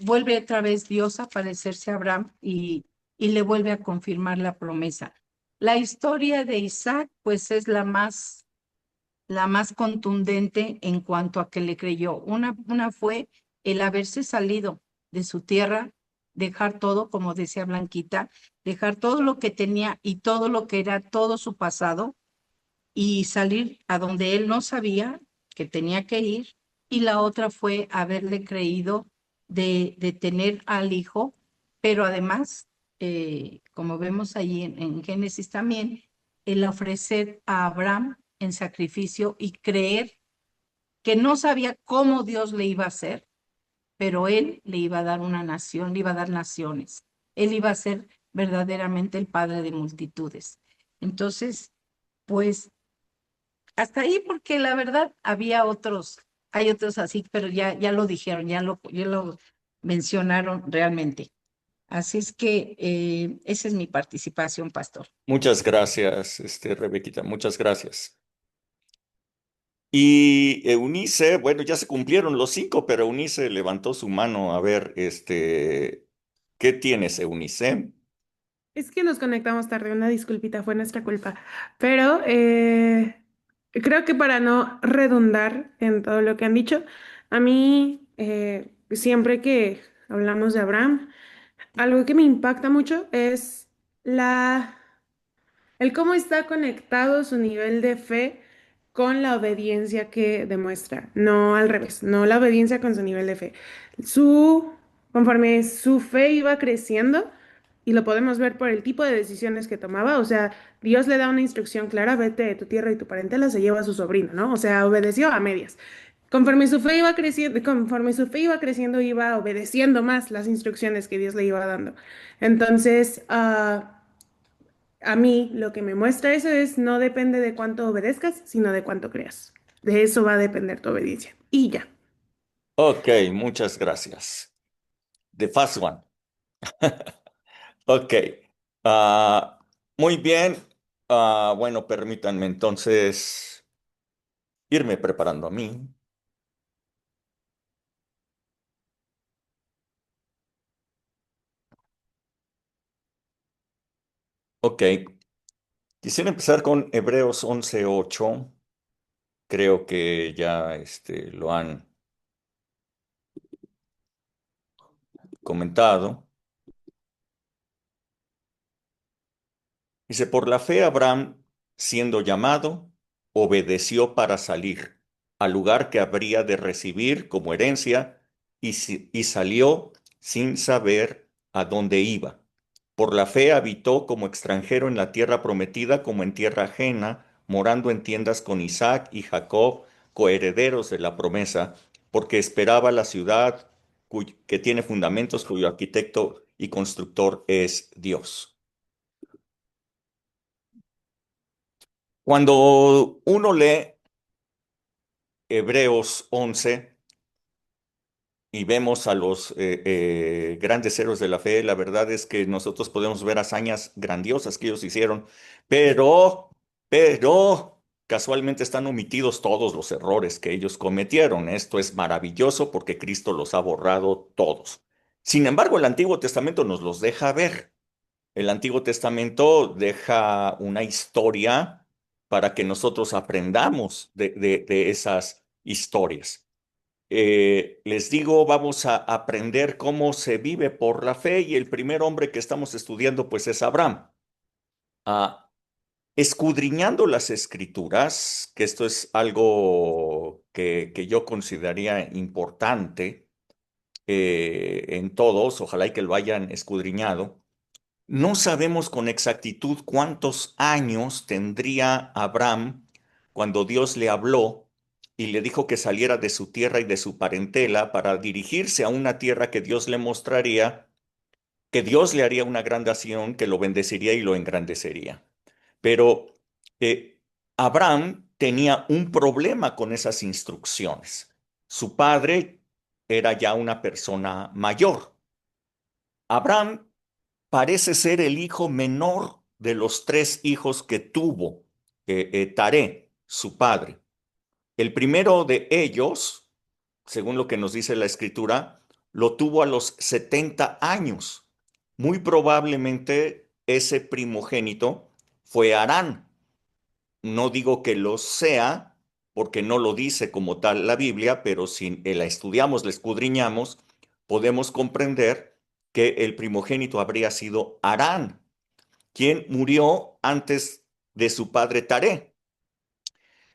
vuelve otra vez Dios a aparecerse a Abraham y le vuelve a confirmar la promesa. La historia de Isaac, pues, es la más contundente en cuanto a que le creyó. Una fue el haberse salido de su tierra, dejar todo, como decía Blanquita, dejar todo lo que tenía y todo lo que era todo su pasado y salir a donde él no sabía que tenía que ir. Y la otra fue haberle creído de tener al hijo, pero además, como vemos ahí en Génesis también, el ofrecer a Abraham en sacrificio y creer que no sabía cómo Dios le iba a hacer, pero él le iba a dar una nación, le iba a dar naciones. Él iba a ser verdaderamente el padre de multitudes. Entonces, pues hasta ahí, porque la verdad había otros, hay otros así, pero ya lo dijeron, ya lo mencionaron realmente. Así es que esa es mi participación, pastor. Muchas gracias, Rebequita, muchas gracias. Y Eunice, bueno, ya se cumplieron los 5, pero Eunice levantó su mano. A ver, ¿qué tienes, Eunice? Es que nos conectamos tarde, una disculpita, fue nuestra culpa. Pero creo que para no redundar en todo lo que han dicho, a mí siempre que hablamos de Abraham, algo que me impacta mucho es el cómo está conectado su nivel de fe con la obediencia que demuestra, no al revés, no la obediencia con su nivel de fe. Su, conforme su fe iba creciendo, y lo podemos ver por el tipo de decisiones que tomaba, o sea, Dios le da una instrucción clara, vete de tu tierra y tu parentela, se lleva a su sobrino, ¿no? O sea, obedeció a medias. Conforme su fe iba creciendo, iba obedeciendo más las instrucciones que Dios le iba dando. Entonces, a mí lo que me muestra eso es no depende de cuánto obedezcas, sino de cuánto creas. De eso va a depender tu obediencia. Y ya. Ok, muchas gracias. The fast one. Ok. Ah, muy bien. Bueno, permítanme entonces irme preparando a mí. Ok. Quisiera empezar con Hebreos 11:8. Creo que ya lo han comentado. Dice, por la fe Abraham, siendo llamado, obedeció para salir al lugar que habría de recibir como herencia y salió sin saber a dónde iba. Por la fe habitó como extranjero en la tierra prometida como en tierra ajena, morando en tiendas con Isaac y Jacob, coherederos de la promesa, porque esperaba la ciudad que tiene fundamentos, cuyo arquitecto y constructor es Dios. Cuando uno lee Hebreos 11 y vemos a los grandes héroes de la fe, la verdad es que nosotros podemos ver hazañas grandiosas que ellos hicieron, pero casualmente están omitidos todos los errores que ellos cometieron. Esto es maravilloso porque Cristo los ha borrado todos. Sin embargo, el Antiguo Testamento nos los deja ver. El Antiguo Testamento deja una historia para que nosotros aprendamos de esas historias. Les digo, vamos a aprender cómo se vive por la fe y el primer hombre que estamos estudiando pues es Abraham. Ah, escudriñando las escrituras, que esto es algo que yo consideraría importante en todos, ojalá y que lo hayan escudriñado. No sabemos con exactitud cuántos años tendría Abraham cuando Dios le habló y le dijo que saliera de su tierra y de su parentela para dirigirse a una tierra que Dios le mostraría, que Dios le haría una gran nación, que lo bendeciría y lo engrandecería. Pero Abraham tenía un problema con esas instrucciones. Su padre era ya una persona mayor. Abraham parece ser el hijo menor de los tres hijos que tuvo Taré, su padre. El primero de ellos, según lo que nos dice la escritura, lo tuvo a los 70 años. Muy probablemente ese primogénito fue Harán. No digo que lo sea, porque no lo dice como tal la Biblia, pero si la estudiamos, la escudriñamos, podemos comprender que el primogénito habría sido Harán, quien murió antes de su padre Taré.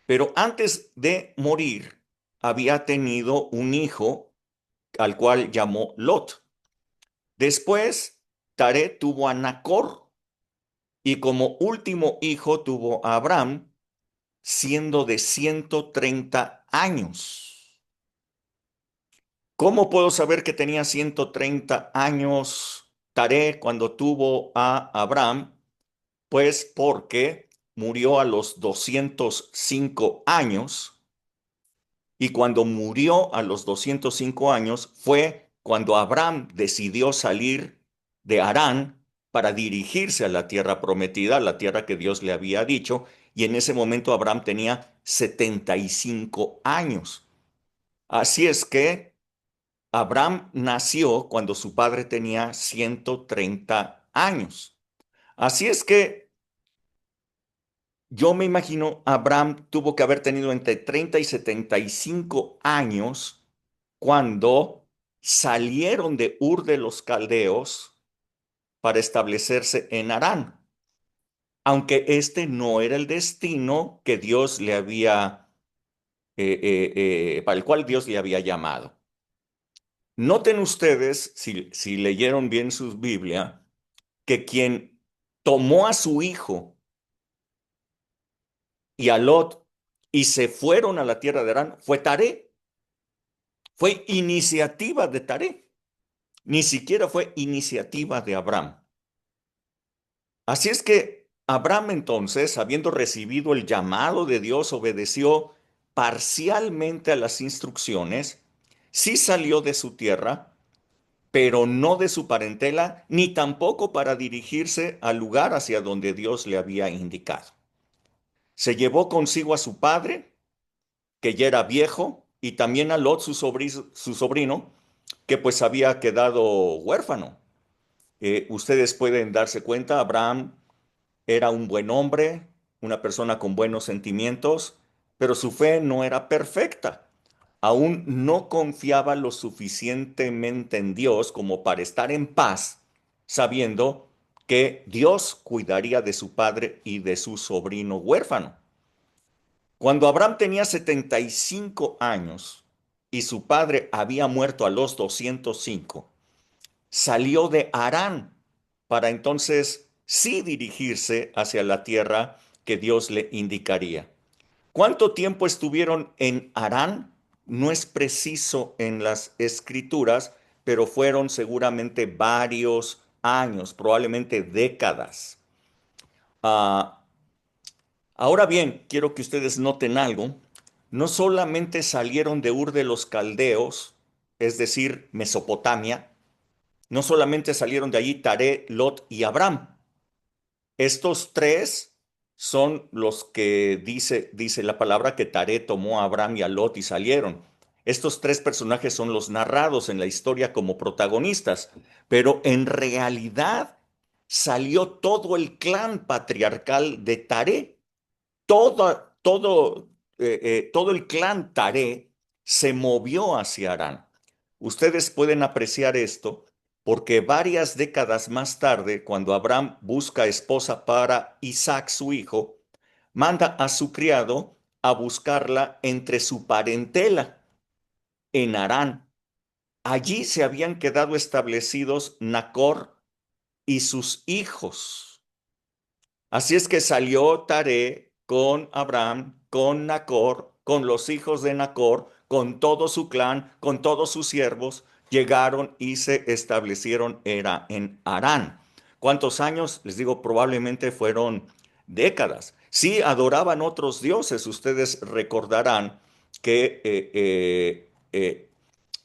Pero antes de morir, había tenido un hijo al cual llamó Lot. Después, Taré tuvo a Nacor y como último hijo tuvo a Abraham, siendo de 130 años. ¿Cómo puedo saber que tenía 130 años Taré cuando tuvo a Abraham? Pues porque murió a los 205 años y cuando murió a los 205 años fue cuando Abraham decidió salir de Harán para dirigirse a la tierra prometida, la tierra que Dios le había dicho, y en ese momento Abraham tenía 75 años. Así es que Abraham nació cuando su padre tenía 130 años. Así es que yo me imagino Abraham tuvo que haber tenido entre 30 y 75 años cuando salieron de Ur de los Caldeos para establecerse en Harán, aunque este no era el destino que Dios le había, para el cual Dios le había llamado. Noten ustedes, si leyeron bien su Biblia, que quien tomó a su hijo y a Lot y se fueron a la tierra de Harán fue Taré. Fue iniciativa de Taré. Ni siquiera fue iniciativa de Abraham. Así es que Abraham entonces, habiendo recibido el llamado de Dios, obedeció parcialmente a las instrucciones, sí salió de su tierra, pero no de su parentela, ni tampoco para dirigirse al lugar hacia donde Dios le había indicado. Se llevó consigo a su padre, que ya era viejo, y también a Lot, su sobrino, que pues había quedado huérfano. Ustedes pueden darse cuenta, Abraham era un buen hombre, una persona con buenos sentimientos, pero su fe no era perfecta. Aún no confiaba lo suficientemente en Dios como para estar en paz, sabiendo que Dios cuidaría de su padre y de su sobrino huérfano. Cuando Abraham tenía 75 años y su padre había muerto a los 205, salió de Harán para entonces sí dirigirse hacia la tierra que Dios le indicaría. ¿Cuánto tiempo estuvieron en Harán? No es preciso en las escrituras, pero fueron seguramente varios años, probablemente décadas. Ah, ahora bien, quiero que ustedes noten algo. No solamente salieron de Ur de los Caldeos, es decir, Mesopotamia, no solamente salieron de allí Taré, Lot y Abraham. Estos tres son los que dice la palabra que Taré tomó a Abraham y a Lot y salieron. Estos tres personajes son los narrados en la historia como protagonistas, pero en realidad salió todo el clan patriarcal de Taré. Todo el clan Taré se movió hacia Harán. Ustedes pueden apreciar esto porque varias décadas más tarde, cuando Abraham busca esposa para Isaac, su hijo, manda a su criado a buscarla entre su parentela en Harán. Allí se habían quedado establecidos Nacor y sus hijos. Así es que salió Taré con Abraham, con Nacor, con los hijos de Nacor, con todo su clan, con todos sus siervos, llegaron y se establecieron era en Harán. ¿Cuántos años? Les digo, probablemente fueron décadas. Sí, adoraban otros dioses. Ustedes recordarán que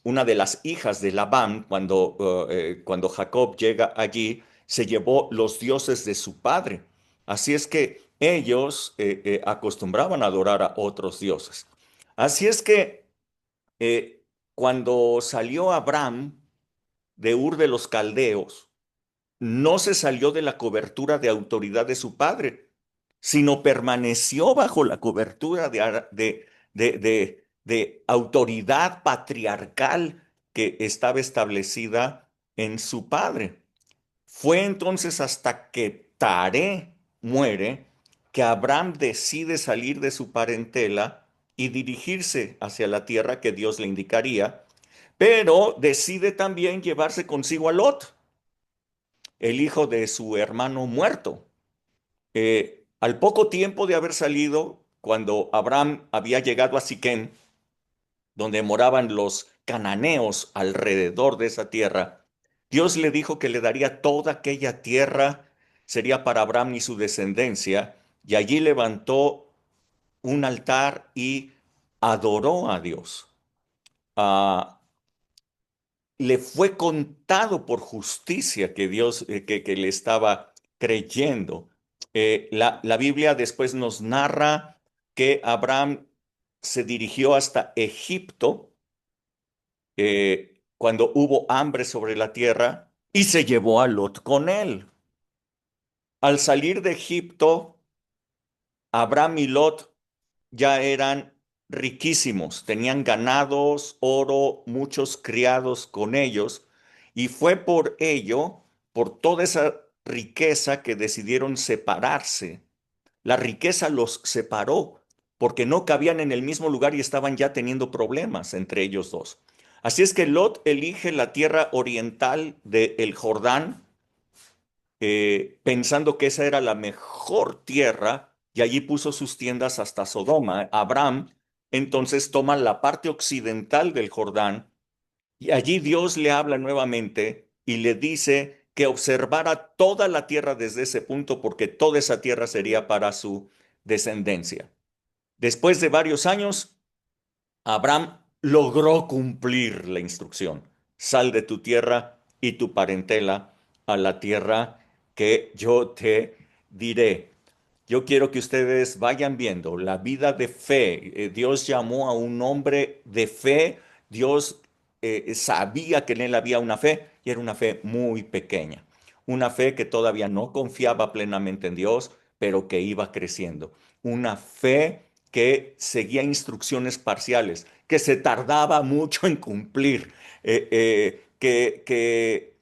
una de las hijas de Labán, cuando Jacob llega allí, se llevó los dioses de su padre. Así es que ellos acostumbraban a adorar a otros dioses. Así es que eh, cuando salió Abraham de Ur de los Caldeos, no se salió de la cobertura de autoridad de su padre, sino permaneció bajo la cobertura de autoridad patriarcal que estaba establecida en su padre. Fue entonces hasta que Taré muere que Abraham decide salir de su parentela y dirigirse hacia la tierra que Dios le indicaría, pero decide también llevarse consigo a Lot, el hijo de su hermano muerto. Al poco tiempo de haber salido, cuando Abraham había llegado a Siquem, donde moraban los cananeos alrededor de esa tierra, Dios le dijo que le daría toda aquella tierra, sería para Abraham y su descendencia, y allí levantó un altar y adoró a Dios. Ah, le fue contado por justicia que Dios, que le estaba creyendo. La Biblia después nos narra que Abraham se dirigió hasta Egipto cuando hubo hambre sobre la tierra y se llevó a Lot con él. Al salir de Egipto, Abraham y Lot ya eran riquísimos, tenían ganados, oro, muchos criados con ellos, y fue por ello, por toda esa riqueza que decidieron separarse. La riqueza los separó porque no cabían en el mismo lugar y estaban ya teniendo problemas entre ellos dos. Así es que Lot elige la tierra oriental del Jordán, pensando que esa era la mejor tierra, y allí puso sus tiendas hasta Sodoma. Abraham entonces toma la parte occidental del Jordán, y allí Dios le habla nuevamente y le dice que observara toda la tierra desde ese punto, porque toda esa tierra sería para su descendencia. Después de varios años, Abraham logró cumplir la instrucción. Sal de tu tierra y tu parentela a la tierra que yo te diré. Yo quiero que ustedes vayan viendo la vida de fe. Dios llamó a un hombre de fe. Dios sabía que en él había una fe y era una fe muy pequeña. Una fe que todavía no confiaba plenamente en Dios, pero que iba creciendo. Una fe que seguía instrucciones parciales, que se tardaba mucho en cumplir, que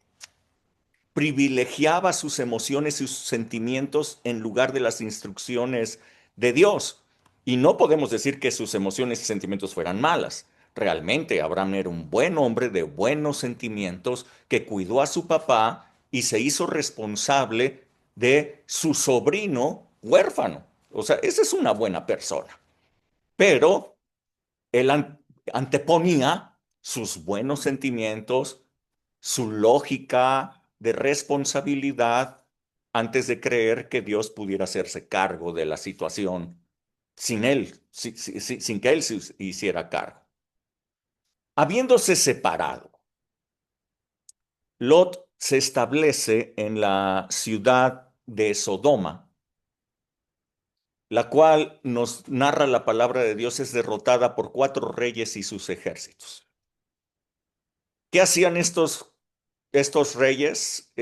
privilegiaba sus emociones y sus sentimientos en lugar de las instrucciones de Dios. Y no podemos decir que sus emociones y sentimientos fueran malas. Realmente Abraham era un buen hombre de buenos sentimientos que cuidó a su papá y se hizo responsable de su sobrino huérfano. O sea, esa es una buena persona. pero él anteponía sus buenos sentimientos, su lógica de responsabilidad antes de creer que Dios pudiera hacerse cargo de la situación sin él, sin que él se hiciera cargo. Habiéndose separado, Lot se establece en la ciudad de Sodoma, la cual nos narra la palabra de Dios es derrotada por 4 reyes y sus ejércitos. ¿Qué hacían estos reyes?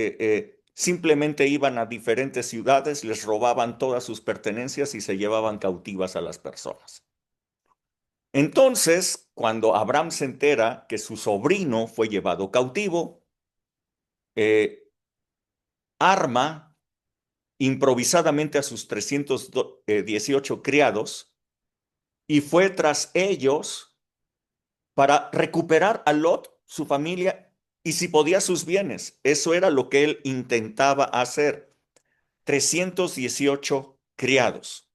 Simplemente iban a diferentes ciudades, les robaban todas sus pertenencias y se llevaban cautivas a las personas. Entonces, cuando Abraham se entera que su sobrino fue llevado cautivo, eh, arma improvisadamente a sus 318 criados y fue tras ellos para recuperar a Lot, su familia y si podía sus bienes. Eso era lo que él intentaba hacer. 318 criados.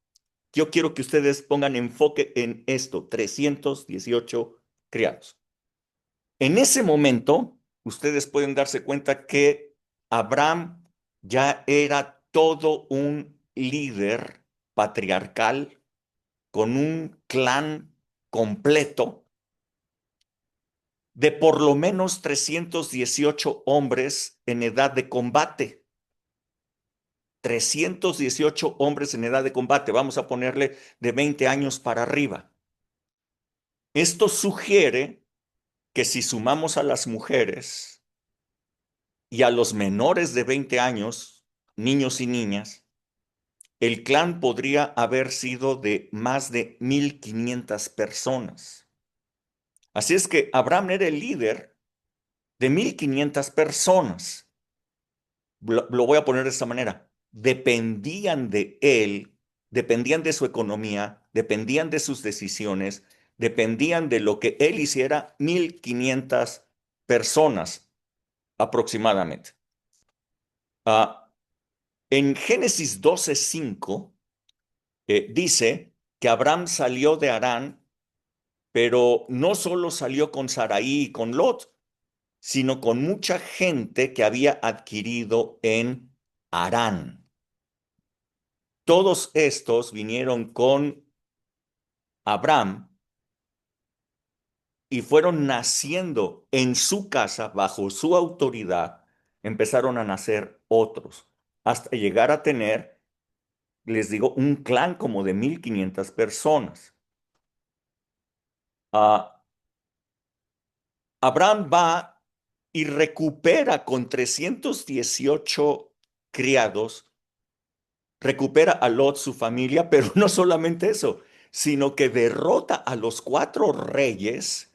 Yo quiero que ustedes pongan enfoque en esto, 318 criados. En ese momento, ustedes pueden darse cuenta que Abraham ya era todo un líder patriarcal con un clan completo de por lo menos 318 hombres en edad de combate. 318 hombres en edad de combate, vamos a ponerle de 20 años para arriba. Esto sugiere que si sumamos a las mujeres y a los menores de 20 años, niños y niñas, el clan podría haber sido de más de 1,500 personas. Así es que Abraham era el líder de 1,500 personas. Lo voy a poner de esta manera. Dependían de él, dependían de su economía, dependían de sus decisiones, dependían de lo que él hiciera 1,500 personas aproximadamente. Ah, en Génesis 12:5 dice que Abraham salió de Harán, pero no solo salió con Sarai y con Lot, sino con mucha gente que había adquirido en Harán. Todos estos vinieron con Abraham y fueron naciendo en su casa, bajo su autoridad, empezaron a nacer otros, hasta llegar a tener, les digo, un clan como de 1,500 personas. Abraham va y recupera con 318 criados, recupera a Lot, su familia, pero no solamente eso, sino que derrota a los 4 reyes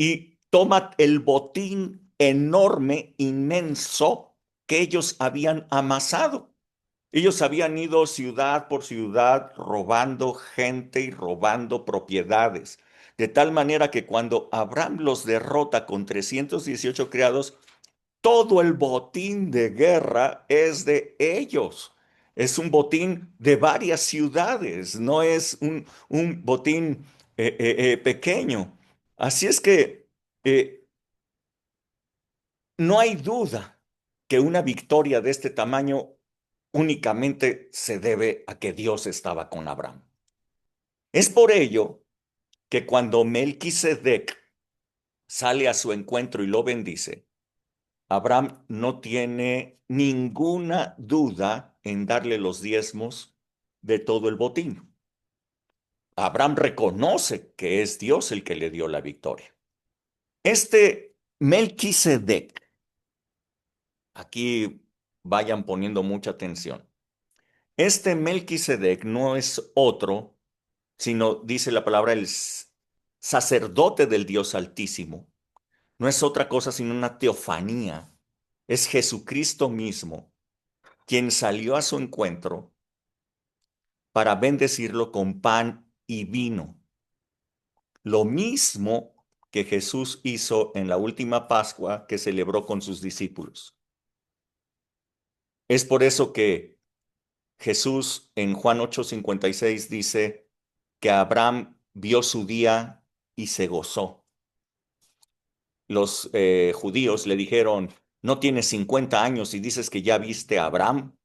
y toma el botín enorme, inmenso, que ellos habían amasado. Ellos habían ido ciudad por ciudad robando gente y robando propiedades, de tal manera que cuando Abraham los derrota con 318 criados, todo el botín de guerra es de ellos. Es un botín de varias ciudades, no es un botín pequeño. Así es que eh, no hay duda que una victoria de este tamaño únicamente se debe a que Dios estaba con Abraham. Es por ello que cuando Melquisedec sale a su encuentro y lo bendice, Abraham no tiene ninguna duda en darle los diezmos de todo el botín. Abraham reconoce que es Dios el que le dio la victoria. Este Melquisedec, aquí vayan poniendo mucha atención. Este Melquisedec no es otro, sino, dice la palabra, el sacerdote del Dios Altísimo. No es otra cosa sino una teofanía. Es Jesucristo mismo quien salió a su encuentro para bendecirlo con pan y vino. Lo mismo que Jesús hizo en la última Pascua que celebró con sus discípulos. Es por eso que Jesús en Juan 8:56 dice, que Abraham vio su día y se gozó. Los judíos le dijeron, ¿no tienes 50 años y dices que ya viste a Abraham?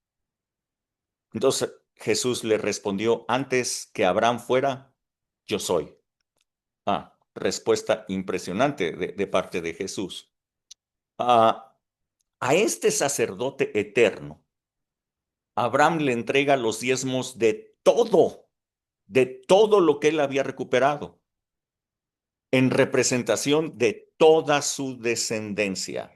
Entonces Jesús le respondió, antes que Abraham fuera, yo soy. Respuesta impresionante de parte de Jesús. A este sacerdote eterno, Abraham le entrega los diezmos de todo lo que él había recuperado, en representación de toda su descendencia.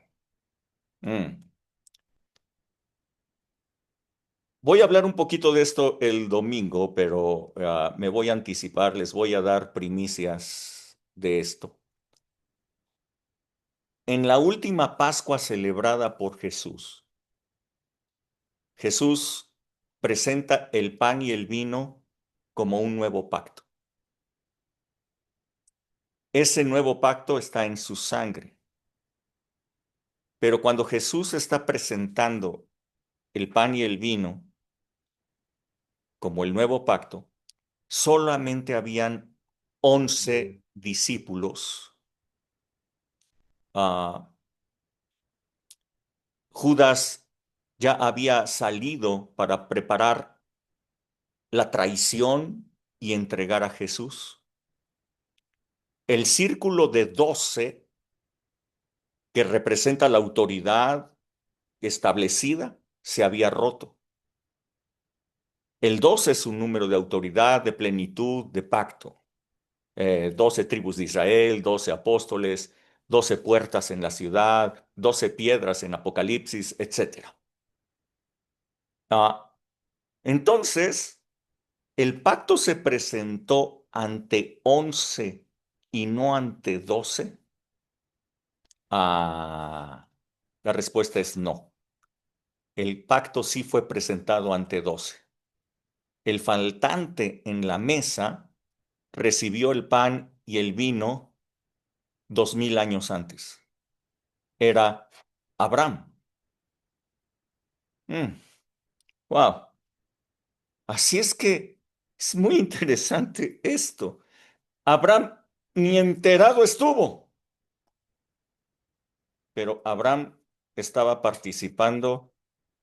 Voy a hablar un poquito de esto el domingo, pero me voy a anticipar, les voy a dar primicias de esto. En la última Pascua celebrada por Jesús, Jesús presenta el pan y el vino como un nuevo pacto. Ese nuevo pacto está en su sangre. Pero cuando Jesús está presentando el pan y el vino como el nuevo pacto, solamente habían 11 discípulos. Judas ya había salido para preparar la traición y entregar a Jesús. El círculo de 12, que representa la autoridad establecida, se había roto. El 12 es un número de autoridad, de plenitud, de pacto. 12 tribus de Israel, 12 apóstoles, 12 puertas en la ciudad, 12 piedras en Apocalipsis, etc. Entonces, el pacto se presentó ante 11 y no ante 12. La respuesta es no. El pacto sí fue presentado ante 12. El faltante en la mesa recibió el pan y el vino 2000 años antes. Era Abraham. Wow. Así es que es muy interesante esto. Abraham ni enterado estuvo, pero Abraham estaba participando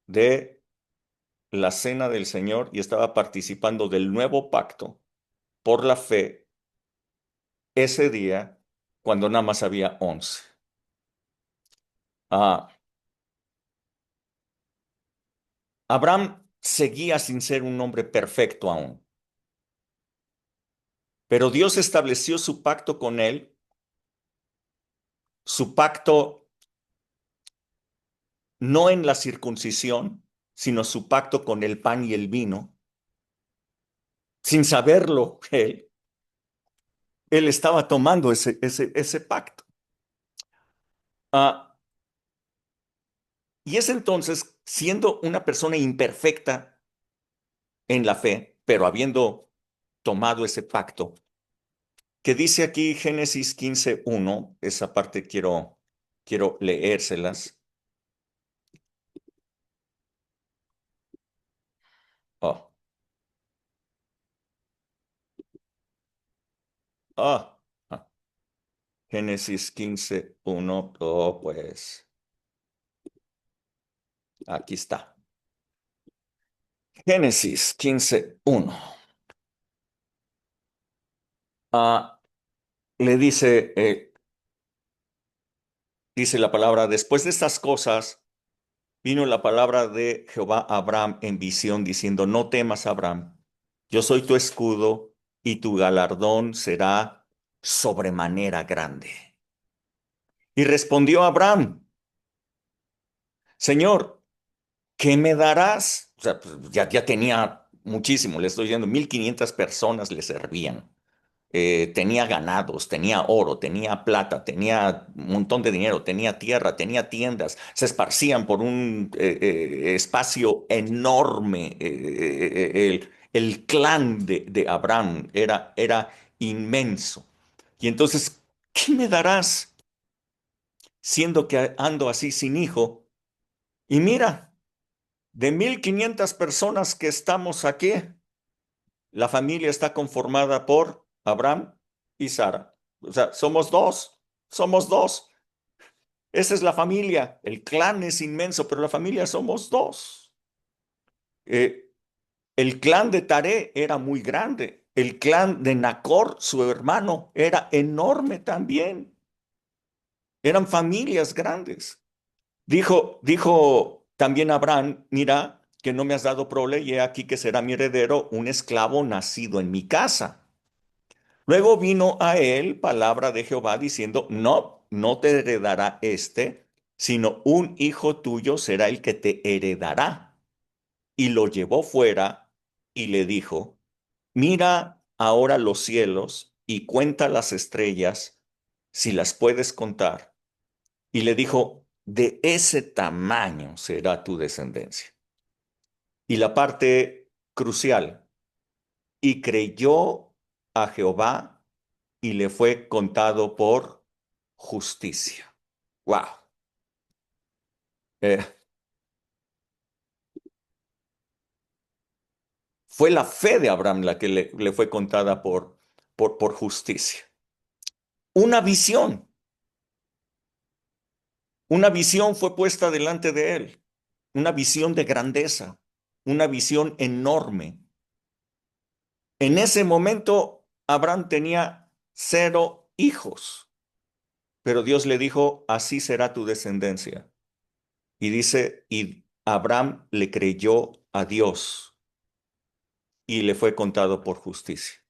de la cena del Señor y estaba participando del nuevo pacto por la fe ese día cuando nada más había 11. Abraham seguía sin ser un hombre perfecto aún, pero Dios estableció su pacto con él, su pacto no en la circuncisión, sino su pacto con el pan y el vino. Sin saberlo él estaba tomando ese pacto. Y es entonces, siendo una persona imperfecta en la fe, pero habiendo tomado ese pacto, que dice aquí Génesis 15:1, esa parte quiero leérselas. Oh. Ah, ah. Génesis 15:1, pues aquí está. Génesis 15:1. Le dice la palabra, después de estas cosas, vino la palabra de Jehová a Abraham en visión, diciendo, no temas, Abraham, yo soy tu escudo y tu galardón será sobremanera grande. Y respondió Abraham, Señor, ¿qué me darás? O sea, pues, ya tenía muchísimo, le estoy diciendo, 1500 personas le servían. Tenía ganados, tenía oro, tenía plata, tenía un montón de dinero, tenía tierra, tenía tiendas, se esparcían por un espacio enorme. El clan de Abraham era inmenso. Y entonces, ¿qué me darás siendo que ando así sin hijo? Y mira, de 1500 personas que estamos aquí, la familia está conformada por Abraham y Sara. O sea, somos dos. Esa es la familia. El clan es inmenso, pero la familia somos dos. Eh, el clan de Taré era muy grande. El clan de Nacor, su hermano, era enorme también. Eran familias grandes. Dijo también Abraham, mira, que no me has dado prole y he aquí que será mi heredero un esclavo nacido en mi casa. Luego vino a él palabra de Jehová diciendo, no, no te heredará este, sino un hijo tuyo será el que te heredará. Y lo llevó fuera y le dijo, mira ahora los cielos y cuenta las estrellas, si las puedes contar. Y le dijo, de ese tamaño será tu descendencia. Y la parte crucial, y creyó a Jehová y le fue contado por justicia. Wow. Eh, fue la fe de Abraham la que le fue contada por justicia. Una visión, una visión fue puesta delante de él, una visión de grandeza, una visión enorme. En ese momento, Abraham tenía 0 hijos, pero Dios le dijo, así será tu descendencia. Y dice, y Abraham le creyó a Dios y le fue contado por justicia.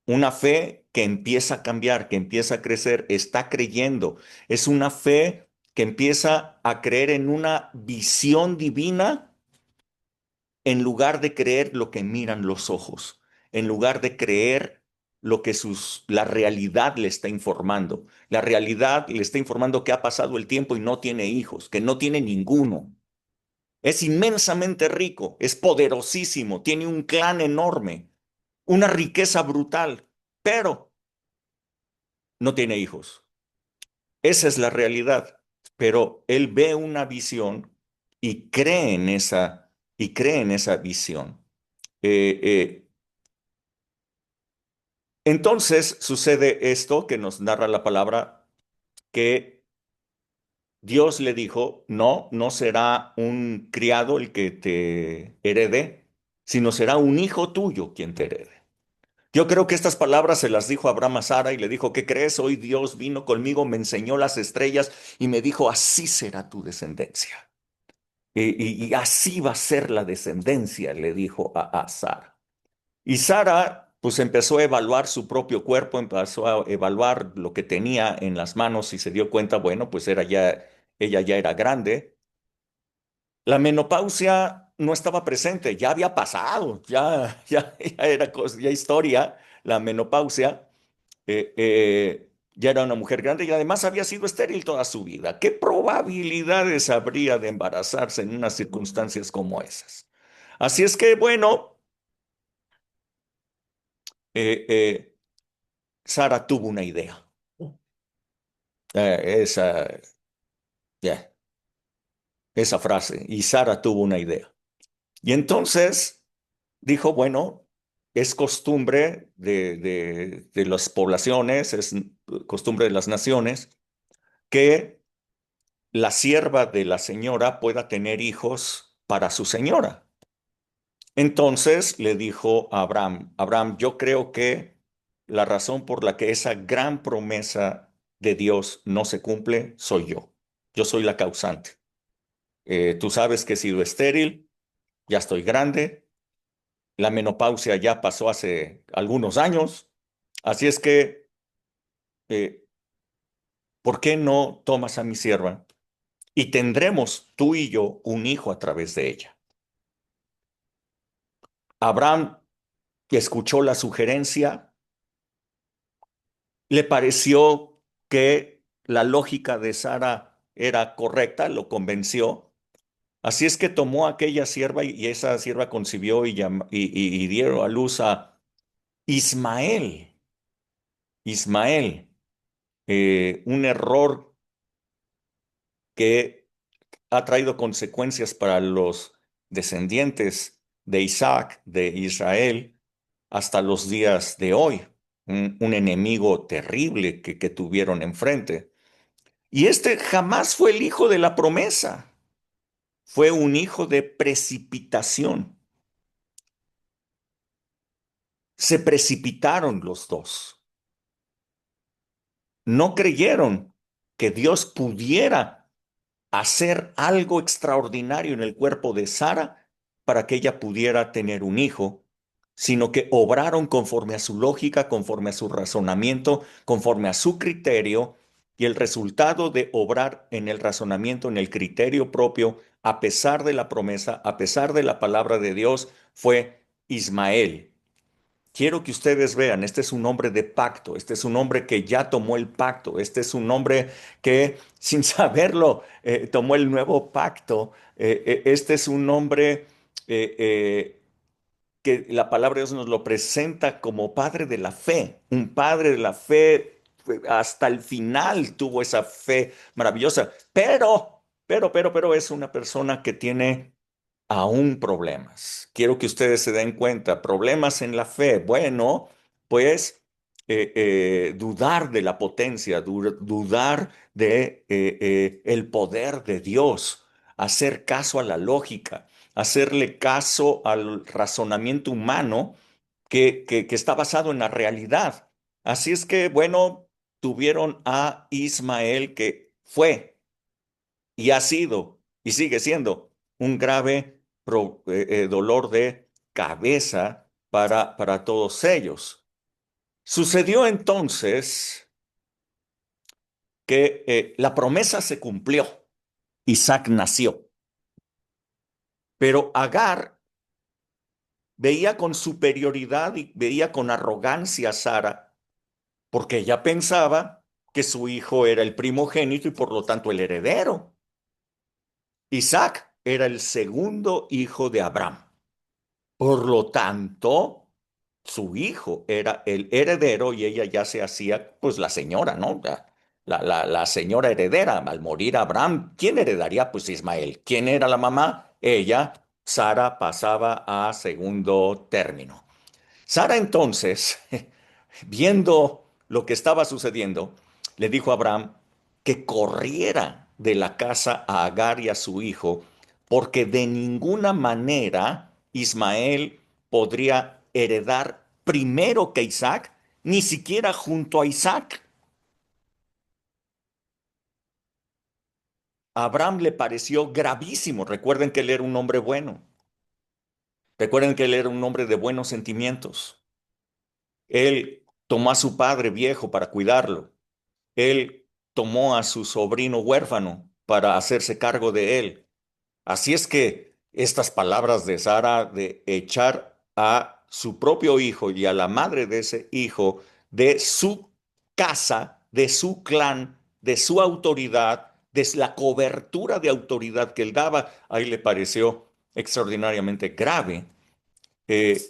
Una fe que empieza a cambiar, que empieza a crecer, está creyendo. Es una fe que empieza a creer en una visión divina en lugar de creer lo que miran los ojos, en lugar de creer lo que la realidad le está informando. La realidad le está informando que ha pasado el tiempo y no tiene hijos, que no tiene ninguno. Es inmensamente rico, es poderosísimo, tiene un clan enorme, una riqueza brutal, pero no tiene hijos. Esa es la realidad. Pero él ve una visión y cree en esa visión. Eh, eh, entonces sucede esto que nos narra la palabra, que Dios le dijo, no, no será un criado el que te herede, sino será un hijo tuyo quien te herede. Yo creo que estas palabras se las dijo Abraham a Sara y le dijo, ¿qué crees? Hoy Dios vino conmigo, me enseñó las estrellas y me dijo, así será tu descendencia. Y así va a ser la descendencia, le dijo a Sara. Y Sara, pues empezó a evaluar su propio cuerpo, empezó a evaluar lo que tenía en las manos y se dio cuenta, bueno, pues ella ya era grande. La menopausia no estaba presente, ya había pasado, ya era ya historia, la menopausia. Ya era una mujer grande y además había sido estéril toda su vida. ¿Qué probabilidades habría de embarazarse en unas circunstancias como esas? Así es que, bueno, eh, eh, Sara tuvo una idea. Esa, ya, esa frase. Y Sara tuvo una idea. Y entonces dijo, bueno, es costumbre de las poblaciones, es costumbre de las naciones, que la sierva de la señora pueda tener hijos para su señora. Entonces le dijo a Abraham, Abraham, yo creo que la razón por la que esa gran promesa de Dios no se cumple soy yo. Yo soy la causante. Tú sabes que he sido estéril, ya estoy grande, la menopausia ya pasó hace algunos años, así es que, eh, ¿por qué no tomas a mi sierva y tendremos tú y yo un hijo a través de ella? Abraham escuchó la sugerencia, le pareció que la lógica de Sara era correcta, lo convenció. Así es que tomó a aquella sierva y esa sierva concibió y dieron a luz a Ismael. Ismael, un error que ha traído consecuencias para los descendientes de Isaac, de Israel, hasta los días de hoy. Un enemigo terrible que tuvieron enfrente. Y este jamás fue el hijo de la promesa. Fue un hijo de precipitación. Se precipitaron los dos. No creyeron que Dios pudiera hacer algo extraordinario en el cuerpo de Sara para que ella pudiera tener un hijo, sino que obraron conforme a su lógica, conforme a su razonamiento, conforme a su criterio, y el resultado de obrar en el razonamiento, en el criterio propio, a pesar de la promesa, a pesar de la palabra de Dios, fue Ismael. Quiero que ustedes vean, este es un hombre de pacto, este es un hombre que ya tomó el pacto, este es un hombre que sin saberlo tomó el nuevo pacto, este es un hombre que la palabra de Dios nos lo presenta como padre de la fe, un padre de la fe, hasta el final tuvo esa fe maravillosa, pero es una persona que tiene aún problemas. Quiero que ustedes se den cuenta, problemas en la fe. Bueno, pues dudar de la potencia, dudar de el poder de Dios, hacer caso a la lógica, hacerle caso al razonamiento humano que está basado en la realidad. Así es que, bueno, tuvieron a Ismael que fue y ha sido y sigue siendo un grave dolor de cabeza para todos ellos. Sucedió entonces que la promesa se cumplió. Isaac nació, pero Agar veía con superioridad y veía con arrogancia a Sara, porque ella pensaba que su hijo era el primogénito y por lo tanto el heredero. Isaac era el segundo hijo de Abraham. Por lo tanto, su hijo era el heredero y ella ya se hacía, pues, la señora, ¿no? La señora heredera. Al morir Abraham, ¿quién heredaría? Pues Ismael. ¿Quién era la mamá? Ella. Sara pasaba a segundo término. Sara entonces, viendo lo que estaba sucediendo, le dijo a Abraham que corriera de la casa a Agar y a su hijo, porque de ninguna manera Ismael podría heredar primero que Isaac, ni siquiera junto a Isaac. A Abraham le pareció gravísimo. Recuerden que él era un hombre bueno. Recuerden que él era un hombre de buenos sentimientos. Él tomó a su padre viejo para cuidarlo. Él tomó a su sobrino huérfano para hacerse cargo de él. Así es que estas palabras de Sara de echar a su propio hijo y a la madre de ese hijo de su casa, de su clan, de su autoridad, de la cobertura de autoridad que él daba, ahí le pareció extraordinariamente grave. Eh,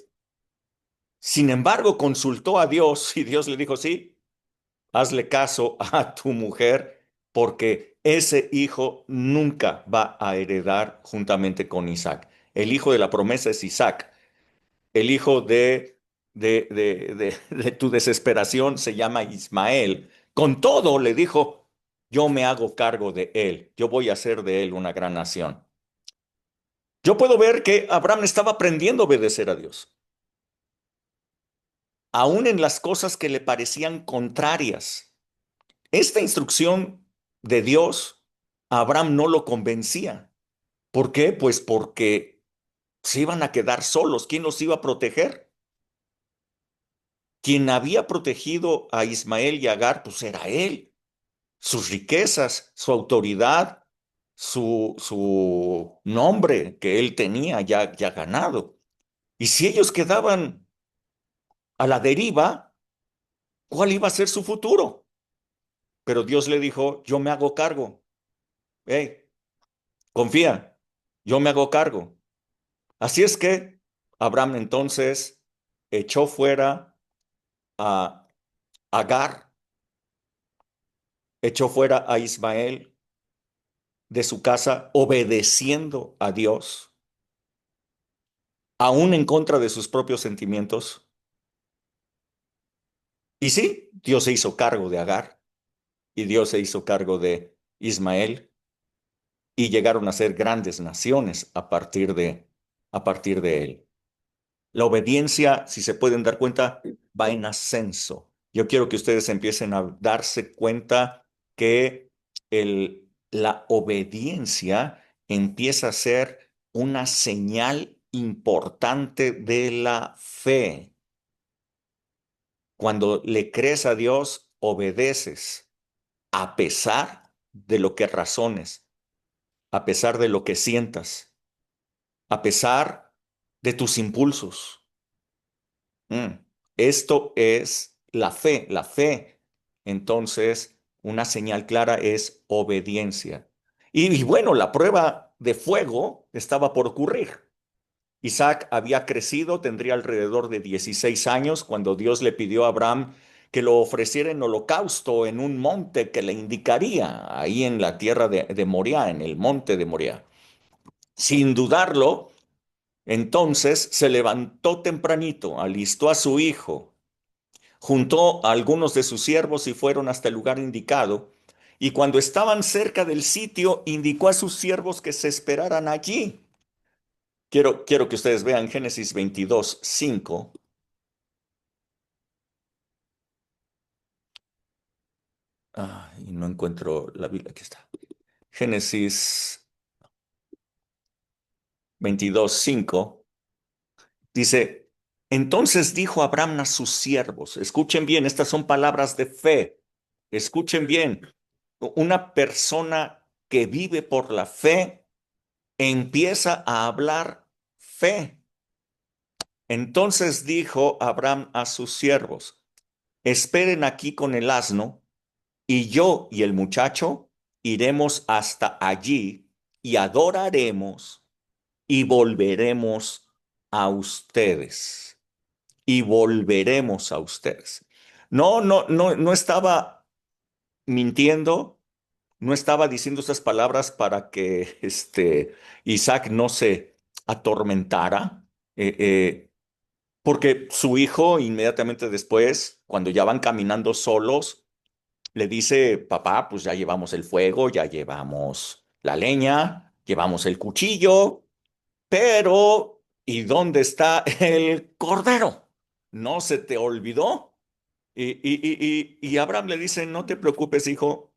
Sin embargo, consultó a Dios y Dios le dijo, sí, hazle caso a tu mujer, porque ese hijo nunca va a heredar juntamente con Isaac. El hijo de la promesa es Isaac. El hijo de tu desesperación se llama Ismael. Con todo, le dijo, yo me hago cargo de él. Yo voy a hacer de él una gran nación. Yo puedo ver que Abraham estaba aprendiendo a obedecer a Dios, aún en las cosas que le parecían contrarias. Esta instrucción de Dios a Abraham no lo convencía. ¿Por qué? Pues porque se iban a quedar solos. ¿Quién los iba a proteger? Quien había protegido a Ismael y a Agar, pues era él. Sus riquezas, su autoridad, su nombre que él tenía ya ganado. Y si ellos quedaban a la deriva, ¿cuál iba a ser su futuro? Pero Dios le dijo, yo me hago cargo. Hey, confía, yo me hago cargo. Así es que Abraham entonces echó fuera a Agar, echó fuera a Ismael de su casa obedeciendo a Dios. aún en contra de sus propios sentimientos. Y sí, Dios se hizo cargo de Agar y Dios se hizo cargo de Ismael y llegaron a ser grandes naciones a partir de él. La obediencia, si se pueden dar cuenta, va en ascenso. Yo quiero que ustedes empiecen a darse cuenta que la obediencia empieza a ser una señal importante de la fe. Cuando le crees a Dios, obedeces a pesar de lo que razones, a pesar de lo que sientas, a pesar de tus impulsos. Mm. Esto es la fe. La fe, entonces, una señal clara es obediencia. Y bueno, la prueba de fuego estaba por ocurrir. Isaac había crecido, tendría alrededor de 16 años cuando Dios le pidió a Abraham que lo ofreciera en holocausto en un monte que le indicaría, ahí en la tierra de Moriah, en el monte de Moriah. Sin dudarlo, entonces se levantó tempranito, alistó a su hijo, juntó a algunos de sus siervos y fueron hasta el lugar indicado. Y cuando estaban cerca del sitio, indicó a sus siervos que se esperaran allí. Quiero que ustedes vean Génesis 22:5. Y no encuentro la Biblia, aquí está. Génesis 22:5 dice, entonces dijo Abraham a sus siervos, escuchen bien, estas son palabras de fe, escuchen bien, una persona que vive por la fe empieza a hablar fe. Entonces dijo Abraham a sus siervos, esperen aquí con el asno, y yo y el muchacho iremos hasta allí y adoraremos y volveremos a ustedes. Y volveremos a ustedes. No estaba mintiendo, no estaba diciendo estas palabras para que Isaac no se atormentara, porque su hijo inmediatamente después, cuando ya van caminando solos, le dice, papá, pues ya llevamos el fuego, ya llevamos la leña, llevamos el cuchillo, pero ¿y dónde está el cordero? ¿No se te olvidó? Y Abraham le dice, no te preocupes, hijo,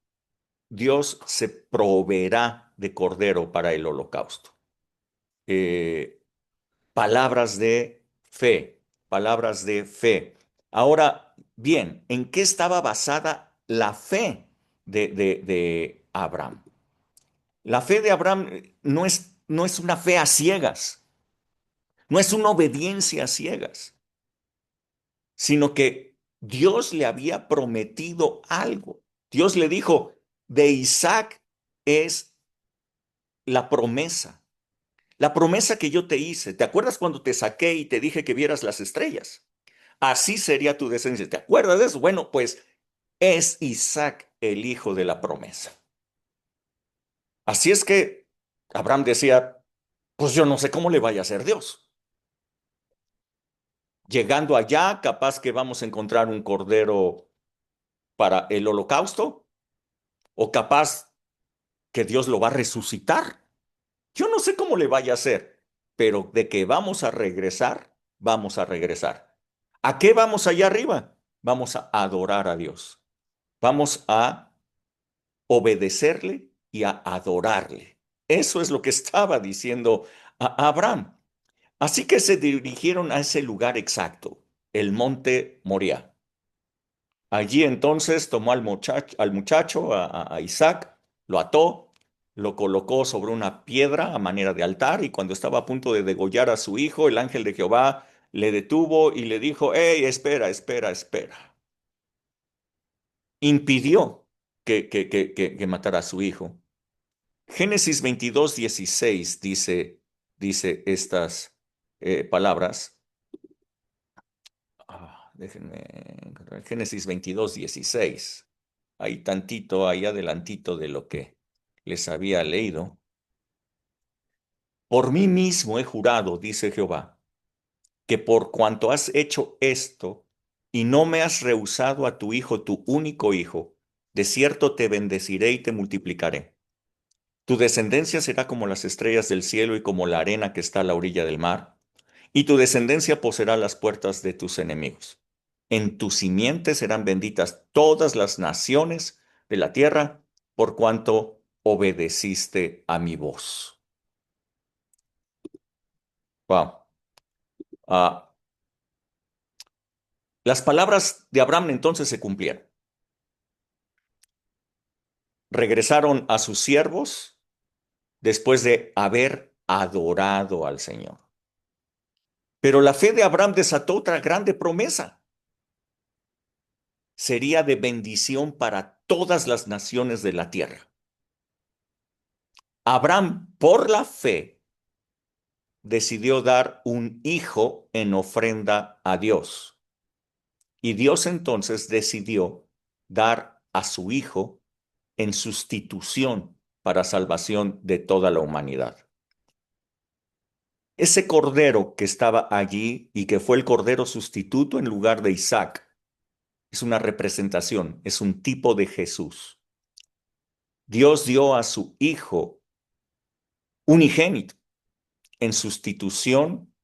Dios se proveerá de cordero para el holocausto. Eh, palabras de fe, palabras de fe. Ahora, bien, ¿en qué estaba basada la fe de Abraham? La fe de Abraham no es una fe a ciegas, no es una obediencia a ciegas, sino que Dios le había prometido algo. Dios le dijo, de Isaac es la promesa. La promesa que yo te hice. ¿Te acuerdas cuando te saqué y te dije que vieras las estrellas? Así sería tu descendencia. ¿Te acuerdas de eso? Bueno, pues es Isaac el hijo de la promesa. Así es que Abraham decía, pues yo no sé cómo le vaya a hacer Dios. Llegando allá, capaz que vamos a encontrar un cordero para el holocausto, o capaz que Dios lo va a resucitar. Yo no sé cómo le vaya a hacer, pero de que vamos a regresar, vamos a regresar. ¿A qué vamos allá arriba? Vamos a adorar a Dios. Vamos a obedecerle y a adorarle. Eso es lo que estaba diciendo a Abraham. Así que se dirigieron a ese lugar exacto, el monte Moriah. Allí entonces tomó al muchacho, a Isaac, lo ató, lo colocó sobre una piedra a manera de altar y cuando estaba a punto de degollar a su hijo, el ángel de Jehová le detuvo y le dijo, hey, espera, espera, espera. Impidió que matara a su hijo. Génesis 22:16 dice estas palabras. Déjenme encontrar. Génesis 22:16. Ahí tantito, ahí adelantito de lo que les había leído. Por mí mismo he jurado, dice Jehová, que por cuanto has hecho esto y no me has rehusado a tu hijo, tu único hijo, de cierto te bendeciré y te multiplicaré. Tu descendencia será como las estrellas del cielo y como la arena que está a la orilla del mar, y tu descendencia poseerá las puertas de tus enemigos. En tu simiente serán benditas todas las naciones de la tierra, por cuanto obedeciste a mi voz. Wow. Ah, las palabras de Abraham entonces se cumplieron. Regresaron a sus siervos después de haber adorado al Señor. Pero la fe de Abraham desató otra grande promesa. Sería de bendición para todas las naciones de la tierra. Abraham, por la fe, decidió dar un hijo en ofrenda a Dios. Y Dios entonces decidió dar a su hijo en sustitución para salvación de toda la humanidad. Ese cordero que estaba allí y que fue el cordero sustituto en lugar de Isaac, es una representación, es un tipo de Jesús. Dios dio a su hijo unigénito en sustitución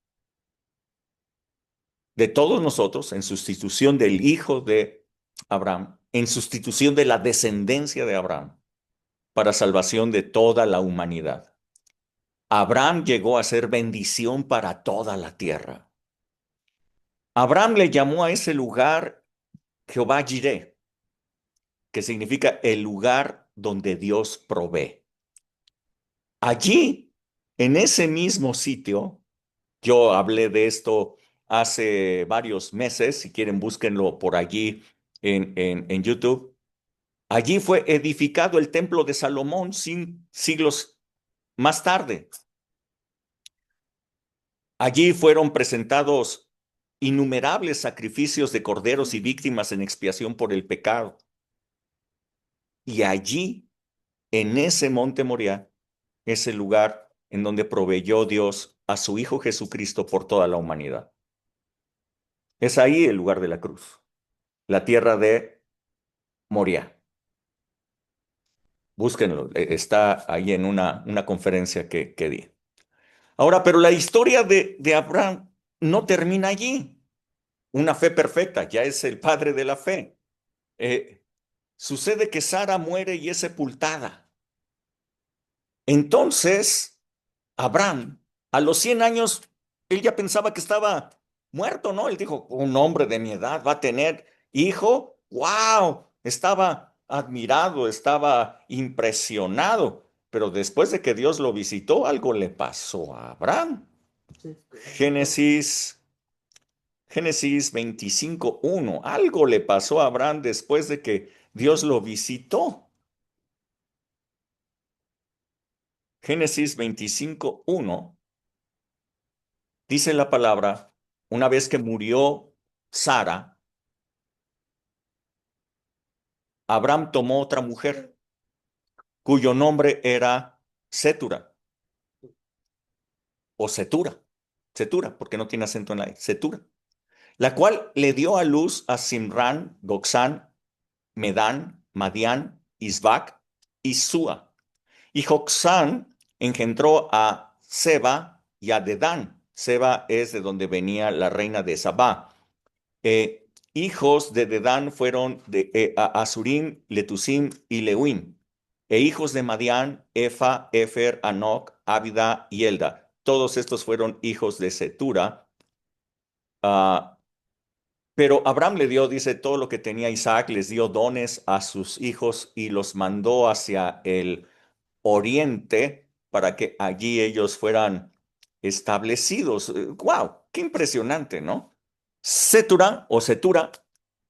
de todos nosotros, en sustitución del hijo de Abraham, en sustitución de la descendencia de Abraham, para salvación de toda la humanidad. Abraham llegó a ser bendición para toda la tierra. Abraham le llamó a ese lugar Jehová Jireh, que significa el lugar donde Dios provee. Allí, en ese mismo sitio, yo hablé de esto hace varios meses, si quieren búsquenlo por allí en YouTube. Allí fue edificado el templo de Salomón siglos más tarde. Allí fueron presentados innumerables sacrificios de corderos y víctimas en expiación por el pecado. Y allí, en ese monte Moriah, es el lugar en donde proveyó Dios a su Hijo Jesucristo por toda la humanidad. Es ahí el lugar de la cruz, la tierra de Moriah. Búsquenlo, está ahí en una conferencia que di. Ahora, pero la historia de Abraham no termina allí. Una fe perfecta, ya es el padre de la fe. Sucede que Sara muere y es sepultada. Entonces, Abraham, a los 100 años, él ya pensaba que estaba muerto, ¿no? Él dijo, un hombre de mi edad va a tener hijo. ¡Wow! Estaba admirado, estaba impresionado. Pero después de que Dios lo visitó, algo le pasó a Abraham. Génesis 25:1. Algo le pasó a Abraham después de que Dios lo visitó. Génesis 25:1 dice la palabra, una vez que murió Sara, Abraham tomó otra mujer cuyo nombre era Setura o Setura, porque no tiene acento en la E, Setura, la cual le dio a luz a Simrán, Goxán, Medán, Madián, Isbac y Sua. Y Joxán engendró a Seba y a Dedán. Seba es de donde venía la reina de Sabá. Hijos de Dedán fueron Asurim, Letusim y Leuim. E hijos de Madián, Efa, Efer, Anoc, Abida y Elda. Todos estos fueron hijos de Setura. Pero Abraham le dio, dice, todo lo que tenía Isaac, les dio dones a sus hijos y los mandó hacia el oriente para que allí ellos fueran establecidos. ¡Wow! ¡Qué impresionante!, ¿no? Setura o Setura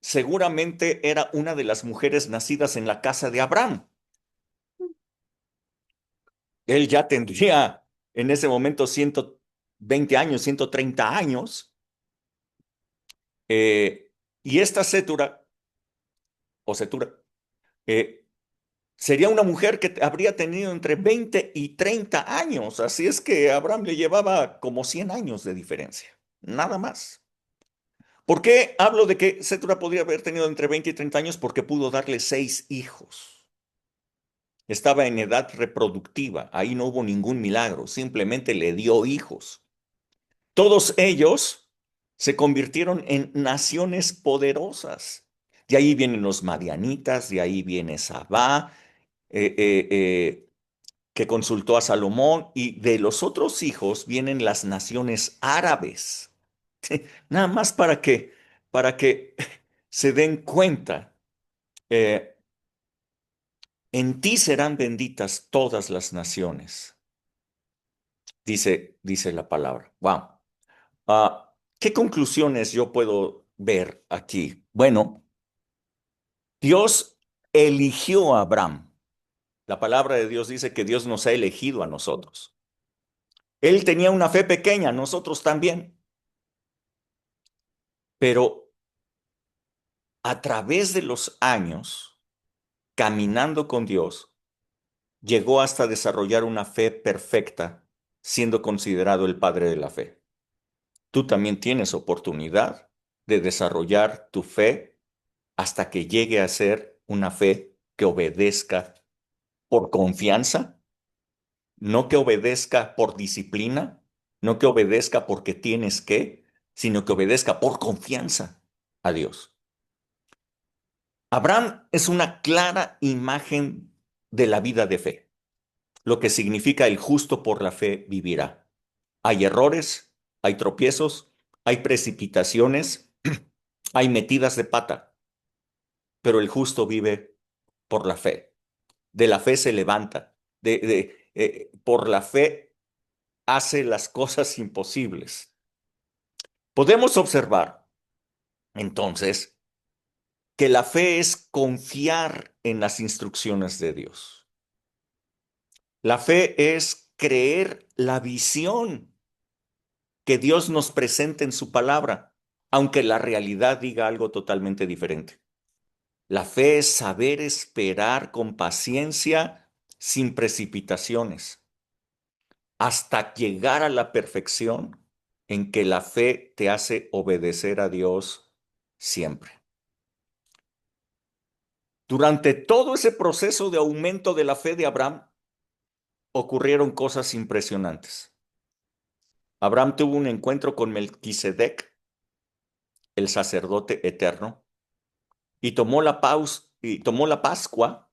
seguramente era una de las mujeres nacidas en la casa de Abraham. Él ya tendría en ese momento 120 años, 130 años. Y esta Setura o Setura sería una mujer que habría tenido entre 20 y 30 años. Así es que Abraham le llevaba como 100 años de diferencia. nada más. ¿Por qué hablo de que Sétura podría haber tenido entre 20 y 30 años? Porque pudo darle 6 hijos. Estaba en edad reproductiva, ahí no hubo ningún milagro, simplemente le dio hijos. Todos ellos se convirtieron en naciones poderosas. De ahí vienen los madianitas, de ahí viene Sabá, eh, eh, eh, que consultó a Salomón, y de los otros hijos vienen las naciones árabes. Nada más para que se den cuenta. eh, en ti serán benditas todas las naciones, dice la palabra. Wow. ¿Qué conclusiones yo puedo ver aquí? Bueno, Dios eligió a Abraham. La palabra de Dios dice que Dios nos ha elegido a nosotros. Él tenía una fe pequeña, nosotros también, pero a través de los años, caminando con Dios, llegó hasta desarrollar una fe perfecta, siendo considerado el padre de la fe. Tú también tienes oportunidad de desarrollar tu fe hasta que llegue a ser una fe que obedezca por confianza, no que obedezca por disciplina, no que obedezca porque tienes que, sino que obedezca por confianza a Dios. Abraham es una clara imagen de la vida de fe, lo que significa el justo por la fe vivirá. Hay errores, hay tropiezos, hay precipitaciones, hay metidas de pata, pero el justo vive por la fe. De la fe se levanta, por la fe hace las cosas imposibles. Podemos observar, entonces, que la fe es confiar en las instrucciones de Dios. La fe es creer la visión que Dios nos presenta en su palabra, aunque la realidad diga algo totalmente diferente. La fe es saber esperar con paciencia, sin precipitaciones, hasta llegar a la perfección en que la fe te hace obedecer a Dios siempre. Durante todo ese proceso de aumento de la fe de Abraham, ocurrieron cosas impresionantes. Abraham tuvo un encuentro con Melquisedec, el sacerdote eterno, y tomó la Pascua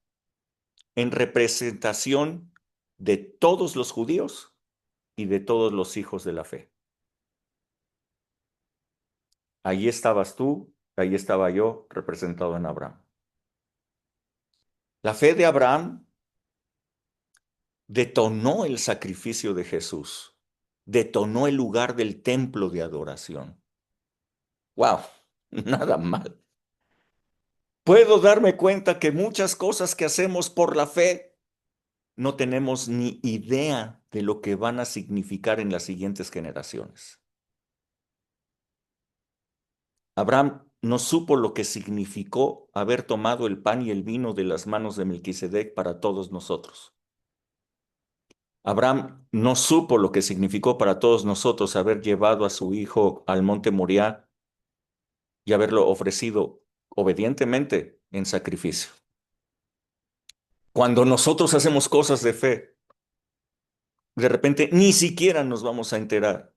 en representación de todos los judíos y de todos los hijos de la fe. Allí estabas tú, allí estaba yo, representado en Abraham. La fe de Abraham detonó el sacrificio de Jesús, detonó el lugar del templo de adoración. ¡Wow! Nada mal. Puedo darme cuenta que muchas cosas que hacemos por la fe no tenemos ni idea de lo que van a significar en las siguientes generaciones. Abraham no supo lo que significó haber tomado el pan y el vino de las manos de Melquisedec para todos nosotros. Abraham no supo lo que significó para todos nosotros haber llevado a su hijo al monte Moriah y haberlo ofrecido obedientemente en sacrificio. Cuando nosotros hacemos cosas de fe, de repente ni siquiera nos vamos a enterar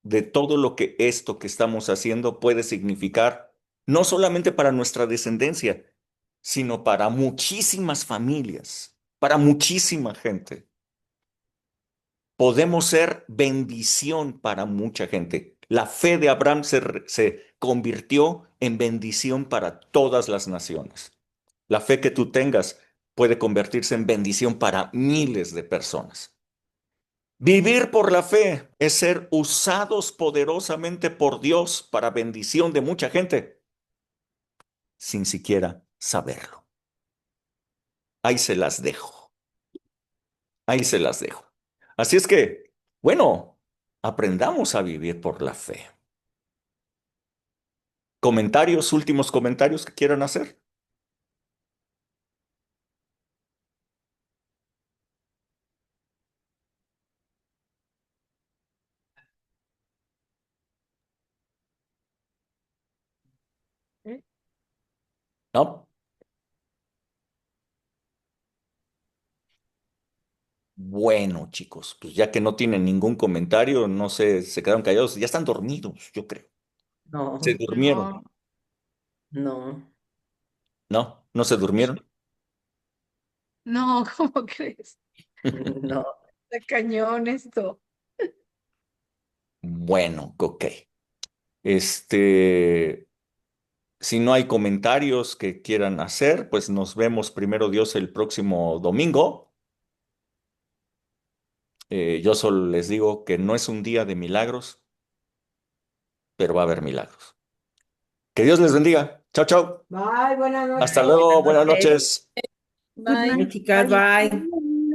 de todo lo que esto que estamos haciendo puede significar, no solamente para nuestra descendencia, sino para muchísimas familias, para muchísima gente. Podemos ser bendición para mucha gente. La fe de Abraham se convirtió en bendición para todas las naciones. La fe que tú tengas puede convertirse en bendición para miles de personas. Vivir por la fe es ser usados poderosamente por Dios para bendición de mucha gente, sin siquiera saberlo. Ahí se las dejo. Ahí se las dejo. Así es que, bueno, aprendamos a vivir por la fe. ¿Comentarios, últimos comentarios que quieran hacer? ¿No? Bueno, chicos, pues ya que no tienen ningún comentario, no sé, se quedaron callados, ya están dormidos, yo creo. Se No, durmieron, No, no, ¿no? ¿No se durmieron? no, ¿cómo crees? no. Está cañón esto. Bueno, ok. Este, si no hay comentarios que quieran hacer, pues nos vemos primero Dios el próximo domingo. Yo solo les digo que no es un día de milagros, pero va a haber milagros. Que Dios les bendiga. Chao, chao. Bye, buenas Hasta noches. luego. Buenas Buenas noches. noches. Good Bye. night. Chicas, bye.